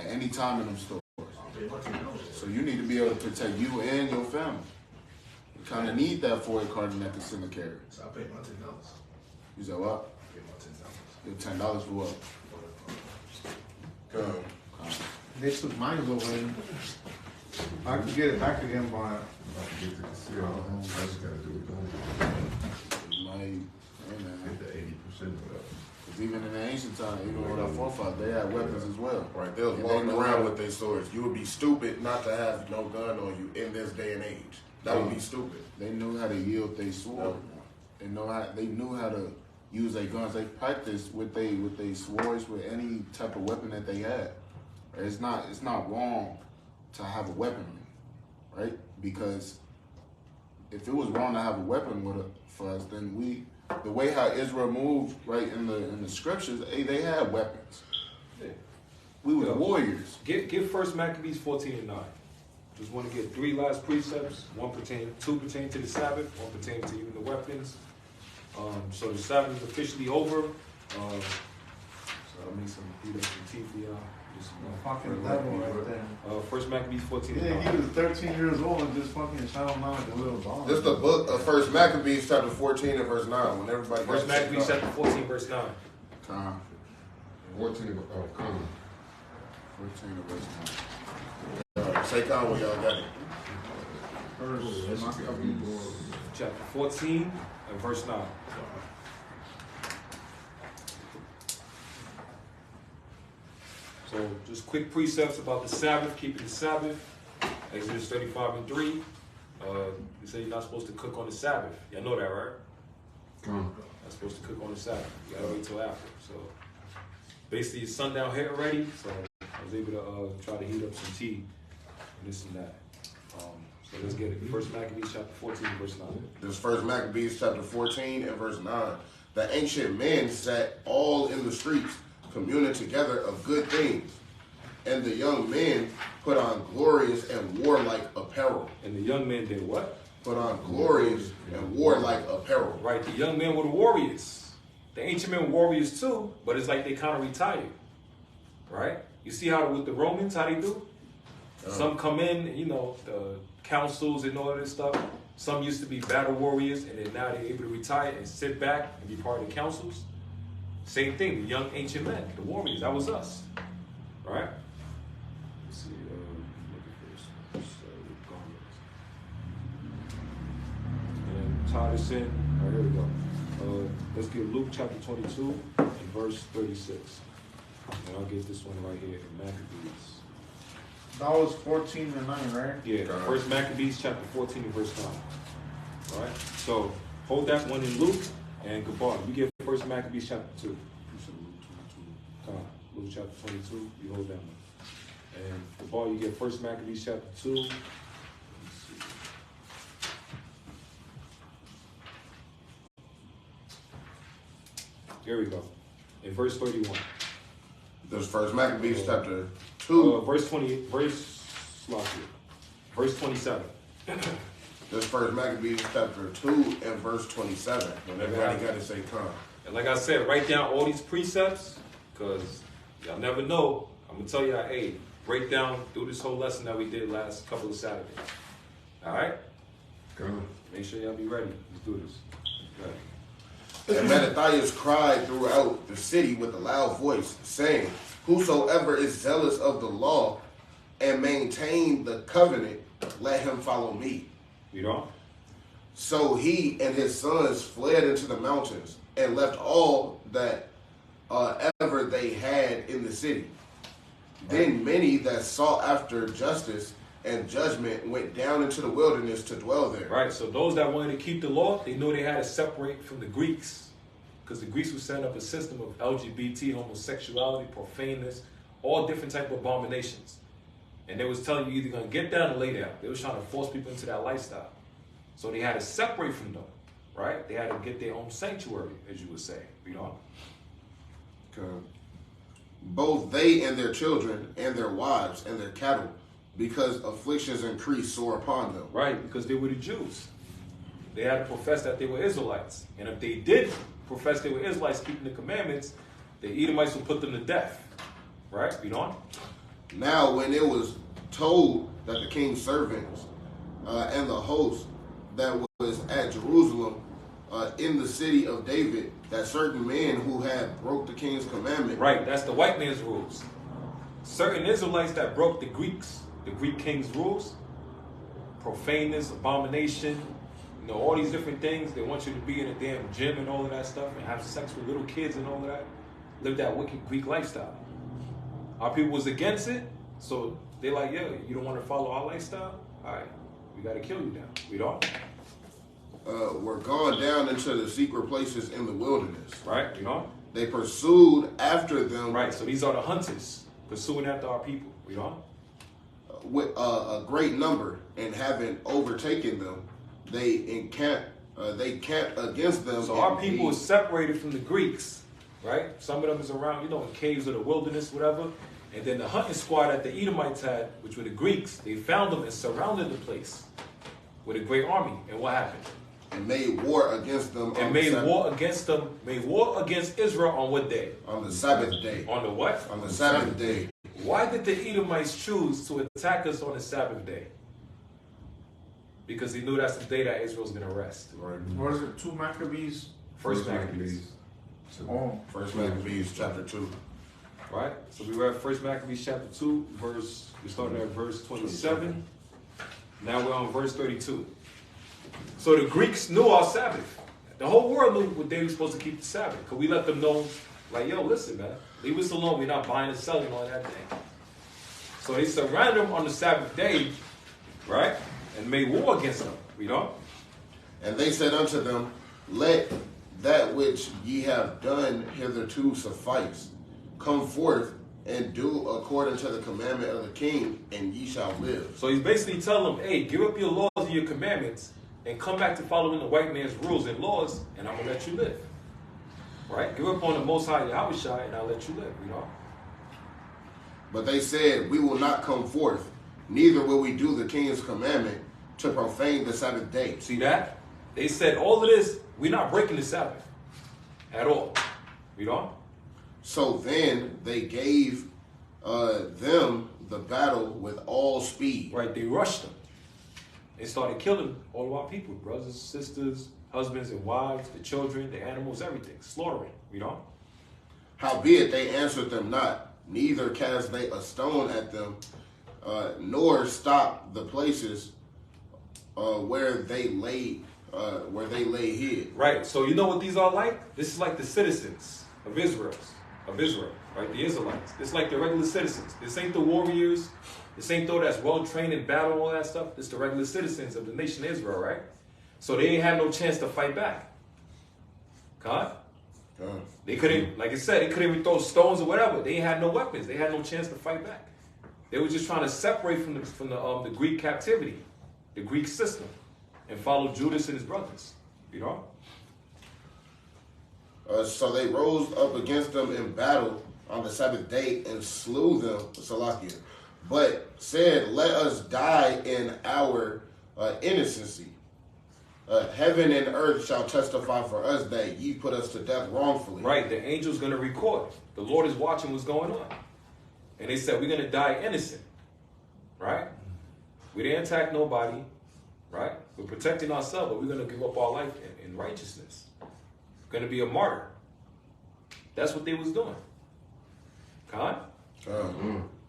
[SPEAKER 2] any time in them stores. So you need to be able to protect you and your family. You kind of need that FOIA card and that concealed carry.
[SPEAKER 11] So I paid my $10.
[SPEAKER 2] You said what?
[SPEAKER 11] I paid my $10.
[SPEAKER 2] Your $10 for what?
[SPEAKER 1] Come.
[SPEAKER 6] They took mine away. I could get it back again, but
[SPEAKER 4] I just gotta do it.
[SPEAKER 2] Like,
[SPEAKER 4] the 80% of that.
[SPEAKER 2] because even in the ancient time, even with our forefathers, they had weapons as well.
[SPEAKER 1] Right, they was walking around with their swords. You would be stupid not to have no gun on you in this day and age. That would be stupid.
[SPEAKER 2] They knew how to yield their sword. They knew how to use their guns. They practiced with their swords, with any type of weapon that they had. It's not wrong to have a weapon, right? Because if it was wrong to have a weapon for us, then the way how Israel moved, right, in the scriptures, they had weapons.
[SPEAKER 3] Yeah.
[SPEAKER 2] We were warriors.
[SPEAKER 3] Give 1 Maccabees 14:9. Just want to get 3 last precepts. 2 pertain to the Sabbath, 1 pertain to even the weapons. So the Sabbath is officially over. So I'll make some heat up some tea for y'all.
[SPEAKER 6] fucking devil right there.
[SPEAKER 3] 1 Maccabees 14.
[SPEAKER 6] Yeah, he was 13 years old and just fucking shot him out like a little dog.
[SPEAKER 1] This is the book of 1 Maccabees chapter 14 and verse 9. When everybody
[SPEAKER 3] 1 Maccabees chapter 14 verse 9.
[SPEAKER 4] 14 of Con.
[SPEAKER 2] 14 of verse 9.
[SPEAKER 1] Say Con when y'all got it.
[SPEAKER 3] Chapter 14 and verse 9. So just quick precepts about the Sabbath, keeping the Sabbath. Exodus 35:3. They say you're not supposed to cook on the Sabbath. Y'all know that, right? Not supposed to cook on the Sabbath. You gotta wait till after. So basically it's sundown hit already. So I was able to try to heat up some tea and this and that. So let's get it. 1 Maccabees chapter 14 verse 9.
[SPEAKER 1] This is 1 Maccabees chapter 14 and verse 9. The ancient men sat all in the streets, communing together of good things. And the young men put on glorious and warlike apparel.
[SPEAKER 3] And the young men did what?
[SPEAKER 1] Put on glorious and warlike apparel.
[SPEAKER 3] Right, the young men were the warriors. The ancient men were warriors too, but it's like they kind of retired. Right? You see how with the Romans, how they do? Some come in, you know, the councils and all of this stuff. Some used to be battle warriors, and then now they're able to retire and sit back and be part of the councils. Same thing, the young ancient men, the warriors, that was us. Right? Let's see, looking for this and tie this in. All right, here we go. Let's get Luke chapter 22 and verse 36. And I'll get this one right here in Maccabees.
[SPEAKER 6] That was 14 and 9, right?
[SPEAKER 3] Yeah, First Maccabees chapter 14 and verse 9. All right? So, hold that one in Luke, and Gabar, you get First Maccabees chapter 2. Luke chapter 22, you hold that one. And Gabar, you get First Maccabees chapter 2. Here we go. In verse 31.
[SPEAKER 1] There's First Maccabees chapter 2.
[SPEAKER 3] Verse 27.
[SPEAKER 1] There's First Maccabees chapter 2 and verse 27. When everybody got to say come.
[SPEAKER 3] And like I said, write down all these precepts, because y'all never know. I'm going to tell y'all, hey, break down, do this whole lesson that we did last couple of Saturdays. All right?
[SPEAKER 4] Come.
[SPEAKER 3] Make sure y'all be ready. Let's do this. Right.
[SPEAKER 1] And Mattathias cried throughout the city with a loud voice, saying, whosoever is zealous of the law and maintain the covenant, let him follow me.
[SPEAKER 3] You know?
[SPEAKER 1] So he and his sons fled into the mountains and left all that ever they had in the city. Then many that sought after justice and judgment went down into the wilderness to dwell there.
[SPEAKER 3] Right, so those that wanted to keep the law, they knew they had to separate from the Greeks, because the Greeks were setting up a system of LGBT, homosexuality, profaneness, all different type of abominations. And they was telling you either going to get down or lay down. They was trying to force people into that lifestyle. So they had to separate from them, right? They had to get their own sanctuary, as you would say, you know?
[SPEAKER 1] Both they and their children and their wives and their cattle, because afflictions increased sore upon them.
[SPEAKER 3] Right, because they were the Jews. They had to profess that they were Israelites. And if they did profess they were Israelites keeping the commandments, the Edomites would put them to death. Right? Read on.
[SPEAKER 1] Now when it was told that the king's servants and the host that was at Jerusalem in the city of David, that certain men who had broke the king's commandment.
[SPEAKER 3] Right, that's the white man's rules. Certain Israelites that broke the Greek king's rules, profaneness, abomination, you know, all these different things. They want you to be in a damn gym and all of that stuff and have sex with little kids and all of that. Live that wicked Greek lifestyle. Our people was against it, so they're like, yeah, you don't want to follow our lifestyle? All right, we got to kill you now. We don't.
[SPEAKER 1] Were gone down into the secret places in the wilderness.
[SPEAKER 3] Right, you know?
[SPEAKER 1] They pursued after them.
[SPEAKER 3] Right, so these are the hunters pursuing after our people. You know?
[SPEAKER 1] With a great number, and having overtaken them, they camped against them.
[SPEAKER 3] So our people is separated from the Greeks, right? Some of them is around, you know, in caves of the wilderness, whatever. And then the hunting squad that the Edomites had, which were the Greeks, they found them and surrounded the place with a great army. And what happened?
[SPEAKER 1] And made war against them.
[SPEAKER 3] And made war against Israel on what day?
[SPEAKER 1] On the Sabbath day.
[SPEAKER 3] On the what?
[SPEAKER 1] On the Sabbath day.
[SPEAKER 3] Why did the Edomites choose to attack us on the Sabbath day? Because they knew that's the day that Israel's going to rest.
[SPEAKER 1] Right.
[SPEAKER 6] What is it? 2 Maccabees?
[SPEAKER 3] First Maccabees.
[SPEAKER 6] Oh.
[SPEAKER 1] First Maccabees chapter 2.
[SPEAKER 3] Right? So we read First Maccabees chapter 2, we started at verse 27. Now we're on verse 32. So the Greeks knew our Sabbath. The whole world knew what day we were supposed to keep the Sabbath. Because we let them know, like, yo, listen, man, leave us alone. We're not buying and selling on that day. So they surrounded them on the Sabbath day, right? And made war against them. You know?
[SPEAKER 1] And they said unto them, let that which ye have done hitherto suffice. Come forth and do according to the commandment of the king, and ye shall live.
[SPEAKER 3] So he's basically telling them, hey, give up your laws and your commandments and come back to following the white man's rules and laws, and I'm going to let you live. Right? Give up on the Most High Yahweh, and I'll let you live, you know?
[SPEAKER 1] But they said, we will not come forth, neither will we do the king's commandment to profane the Sabbath day.
[SPEAKER 3] See that? They said, all of this, we're not breaking the Sabbath at all. You know?
[SPEAKER 1] So then they gave them the battle with all speed.
[SPEAKER 3] Right, they rushed them. They started killing all of our people, brothers, sisters, husbands and wives, the children, the animals, everything. Slaughtering, you know?
[SPEAKER 1] Howbeit they answered them not, neither cast they a stone at them, nor stopped the places where they lay hid.
[SPEAKER 3] Right, so you know what these are like? This is like the citizens of Israel, right? The Israelites. It's like the regular citizens. This ain't the warriors. This ain't though that's well trained in battle and all that stuff. It's the regular citizens of the nation of Israel, right? So they ain't had no chance to fight back. God? They couldn't, like I said, they couldn't even throw stones or whatever. They ain't had no weapons. They had no chance to fight back. They were just trying to separate from the Greek captivity, the Greek system, and follow Judas and his brothers. You know?
[SPEAKER 1] So they rose up against them in battle on the Sabbath day and slew them, Salakia, but said, let us die in our innocency. Heaven and earth shall testify for us that ye put us to death wrongfully.
[SPEAKER 3] Right, the angel's going to record. The Lord is watching what's going on. And they said, we're going to die innocent. Right? We didn't attack nobody. Right? We're protecting ourselves, but we're going to give up our life in righteousness. We're going to be a martyr. That's what they was doing. Con?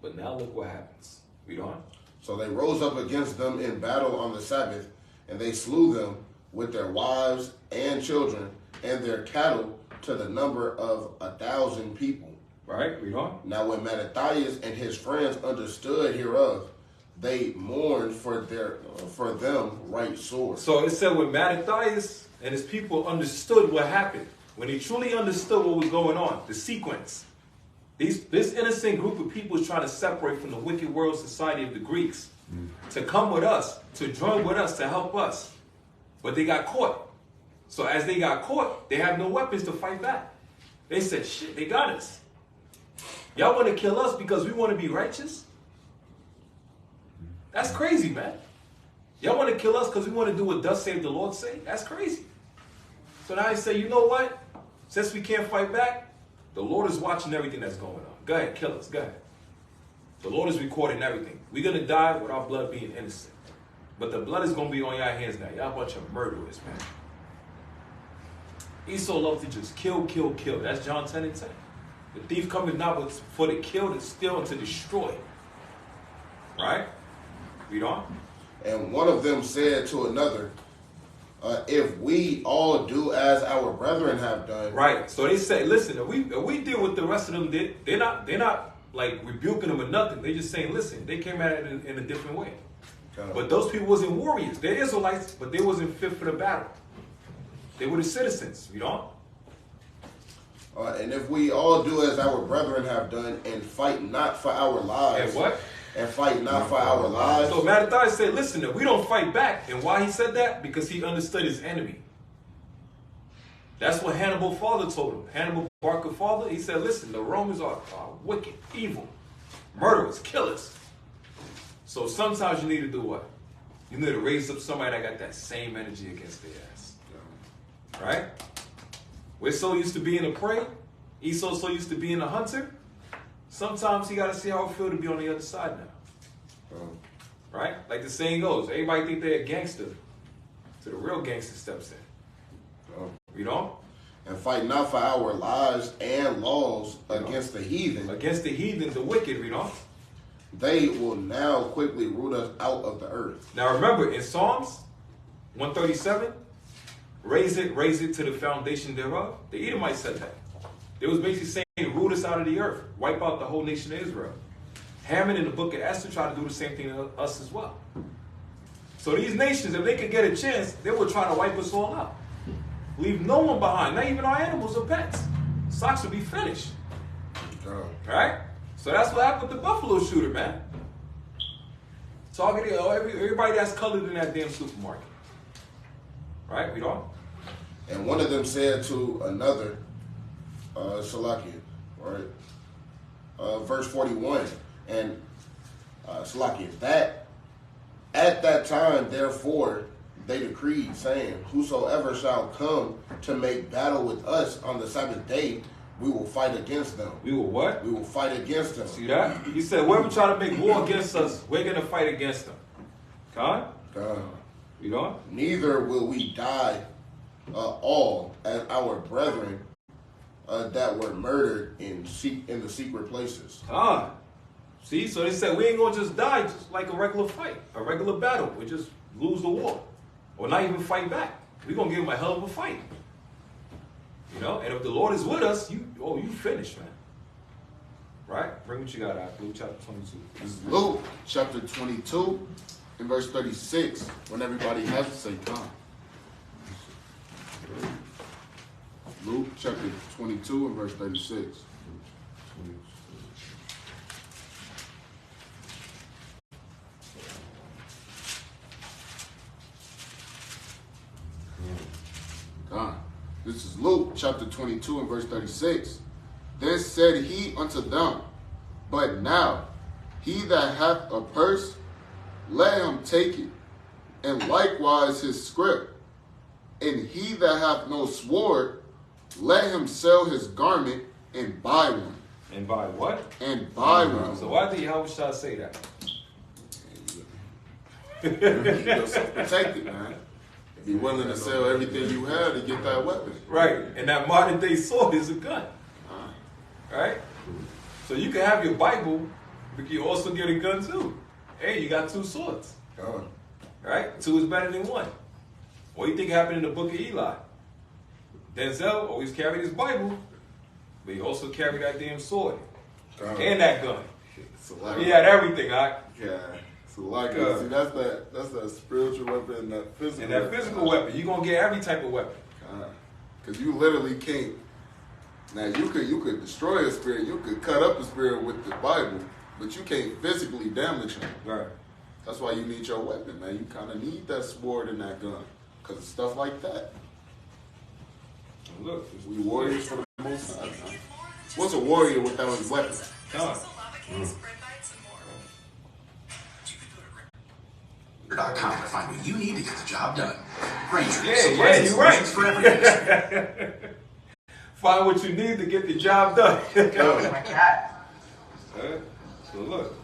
[SPEAKER 3] But now look what happens. Read on.
[SPEAKER 1] So they rose up against them in battle on the Sabbath, and they slew them with their wives and children and their cattle to the number of 1,000 people.
[SPEAKER 3] Right, read on.
[SPEAKER 1] Now when Mattathias and his friends understood hereof, they mourned for them right sore.
[SPEAKER 3] So it said when Mattathias and his people understood what happened, when they truly understood what was going on, the sequence. This innocent group of people is trying to separate from the wicked world society of the Greeks to come with us, to join with us, to help us. But they got caught. So as they got caught, they have no weapons to fight back. They said, shit, they got us. Y'all want to kill us because we want to be righteous? That's crazy, man. Y'all want to kill us because we want to do what thus saith the Lord say? That's crazy. So now they say, you know what? Since we can't fight back, the Lord is watching everything that's going on. Go ahead, kill us. Go ahead. The Lord is recording everything. We're going to die with our blood being innocent. But the blood is going to be on y'all hands now. Y'all a bunch of murderers, man. Esau loved to just kill, kill, kill. That's John 10 and 10. The thief cometh not for to kill, to steal, and to destroy. Right? Read on.
[SPEAKER 1] And one of them said to another, if we all do as our brethren have done.
[SPEAKER 3] Right. So they say, listen, if we did what the rest of them did, they're not like rebuking them or nothing. They're just saying, listen, they came at it in a different way. But those people wasn't warriors. They're Israelites, but they wasn't fit for the battle. They were the citizens, you know?
[SPEAKER 1] And if we all do as our brethren have done and fight not for our lives.
[SPEAKER 3] And what?
[SPEAKER 1] And fight not for our lives.
[SPEAKER 3] So Mattathias said, listen, if we don't fight back. And why he said that? Because he understood his enemy. That's what Hannibal's father told him. Hannibal Barca's father, he said, listen, the Romans are wicked, evil, murderers, killers. So sometimes you need to do what? You need to raise up somebody that got that same energy against their ass. Right? We're so used to being a prey. Esau's so used to being a hunter. Sometimes you got to see how it feels to be on the other side now. Right? Like the saying goes, everybody think they're a gangster. So the real gangster steps in. You know?
[SPEAKER 1] And fight not for our lives and laws against the heathen.
[SPEAKER 3] Against the heathen, the wicked, you know?
[SPEAKER 1] They will now quickly root us out of the earth.
[SPEAKER 3] Now remember, in Psalms 137, raise it to the foundation thereof. The Edomites said that. They was basically saying, root us out of the earth. Wipe out the whole nation of Israel. Haman in the book of Esther tried to do the same thing to us as well. So these nations, if they could get a chance, they would try to wipe us all out. Leave no one behind, not even our animals or pets. Socks would be finished. Right? So that's what happened with the buffalo shooter, man. Targeting everybody that's colored in that damn supermarket. Right? We don't?
[SPEAKER 1] And one of them said to another, Salakia, right? Verse 41, and Salakia, that at that time, therefore, they decreed, saying, whosoever shall come to make battle with us on the Sabbath day, we will fight against them.
[SPEAKER 3] We will what?
[SPEAKER 1] We will fight against them.
[SPEAKER 3] See that? He said, whoever try to make war against us, we're going to fight against them. God? You know?
[SPEAKER 1] Neither will we die all as our brethren that were murdered in the secret places.
[SPEAKER 3] See, so they said we ain't going to just die just like a regular fight, a regular battle. We just lose the war. Or not even fight back. We're going to give them a hell of a fight. You know? And if the Lord is with us, you finished, man. Right? Bring what you got out. Luke chapter 22.
[SPEAKER 2] This is Luke chapter 22 and verse 36. When everybody has it, say come. Luke chapter 22 and verse 36. God. This is Luke chapter 22 and verse 36. Then said he unto them, but now he that hath a purse, let him take it, and likewise his scrip. And he that hath no sword, let him sell his garment and buy one.
[SPEAKER 3] And buy what?
[SPEAKER 2] And buy one.
[SPEAKER 3] So why did Yahweh say that?
[SPEAKER 2] Keep yourself protected, man. Be willing to sell everything you have to get that weapon.
[SPEAKER 3] Right. And that modern day sword is a gun. Right? So you can have your Bible, but you also get a gun too. Hey, you got two swords. Right? Two is better than one. What do you think happened in the book of Eli? Denzel always carried his Bible, but he also carried that damn sword. And that gun. He had everything, right?
[SPEAKER 12] Yeah. So like see, that's that spiritual weapon and that physical.
[SPEAKER 3] And that physical weapon, you're gonna get every type of weapon.
[SPEAKER 12] Because you literally can't. Now you could destroy a spirit, you could cut up a spirit with the Bible, but you can't physically damage him.
[SPEAKER 3] Right.
[SPEAKER 12] That's why you need your weapon, man. You kind of need that sword and that gun, because it's stuff like that.
[SPEAKER 3] Look,
[SPEAKER 12] we warriors for the most part. What's a warrior without his weapon?
[SPEAKER 13] .com to find what you need to get the job done. Granger.
[SPEAKER 3] Yeah, you're right. Find what you need to get the job done.
[SPEAKER 13] Oh my God.
[SPEAKER 3] So look.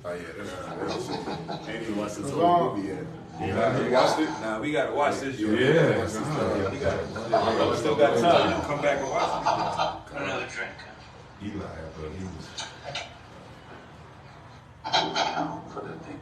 [SPEAKER 12] Oh yeah, that's ain't even watched this
[SPEAKER 6] It's
[SPEAKER 12] whole
[SPEAKER 6] on.
[SPEAKER 12] movie yet.
[SPEAKER 3] Yeah,
[SPEAKER 12] you watched it?
[SPEAKER 3] Nah, we gotta watch this.
[SPEAKER 12] Yeah,
[SPEAKER 3] we got it. We still got time to come back and watch it.
[SPEAKER 13] Another drink.
[SPEAKER 4] Eli, but he was.
[SPEAKER 13] For the thing.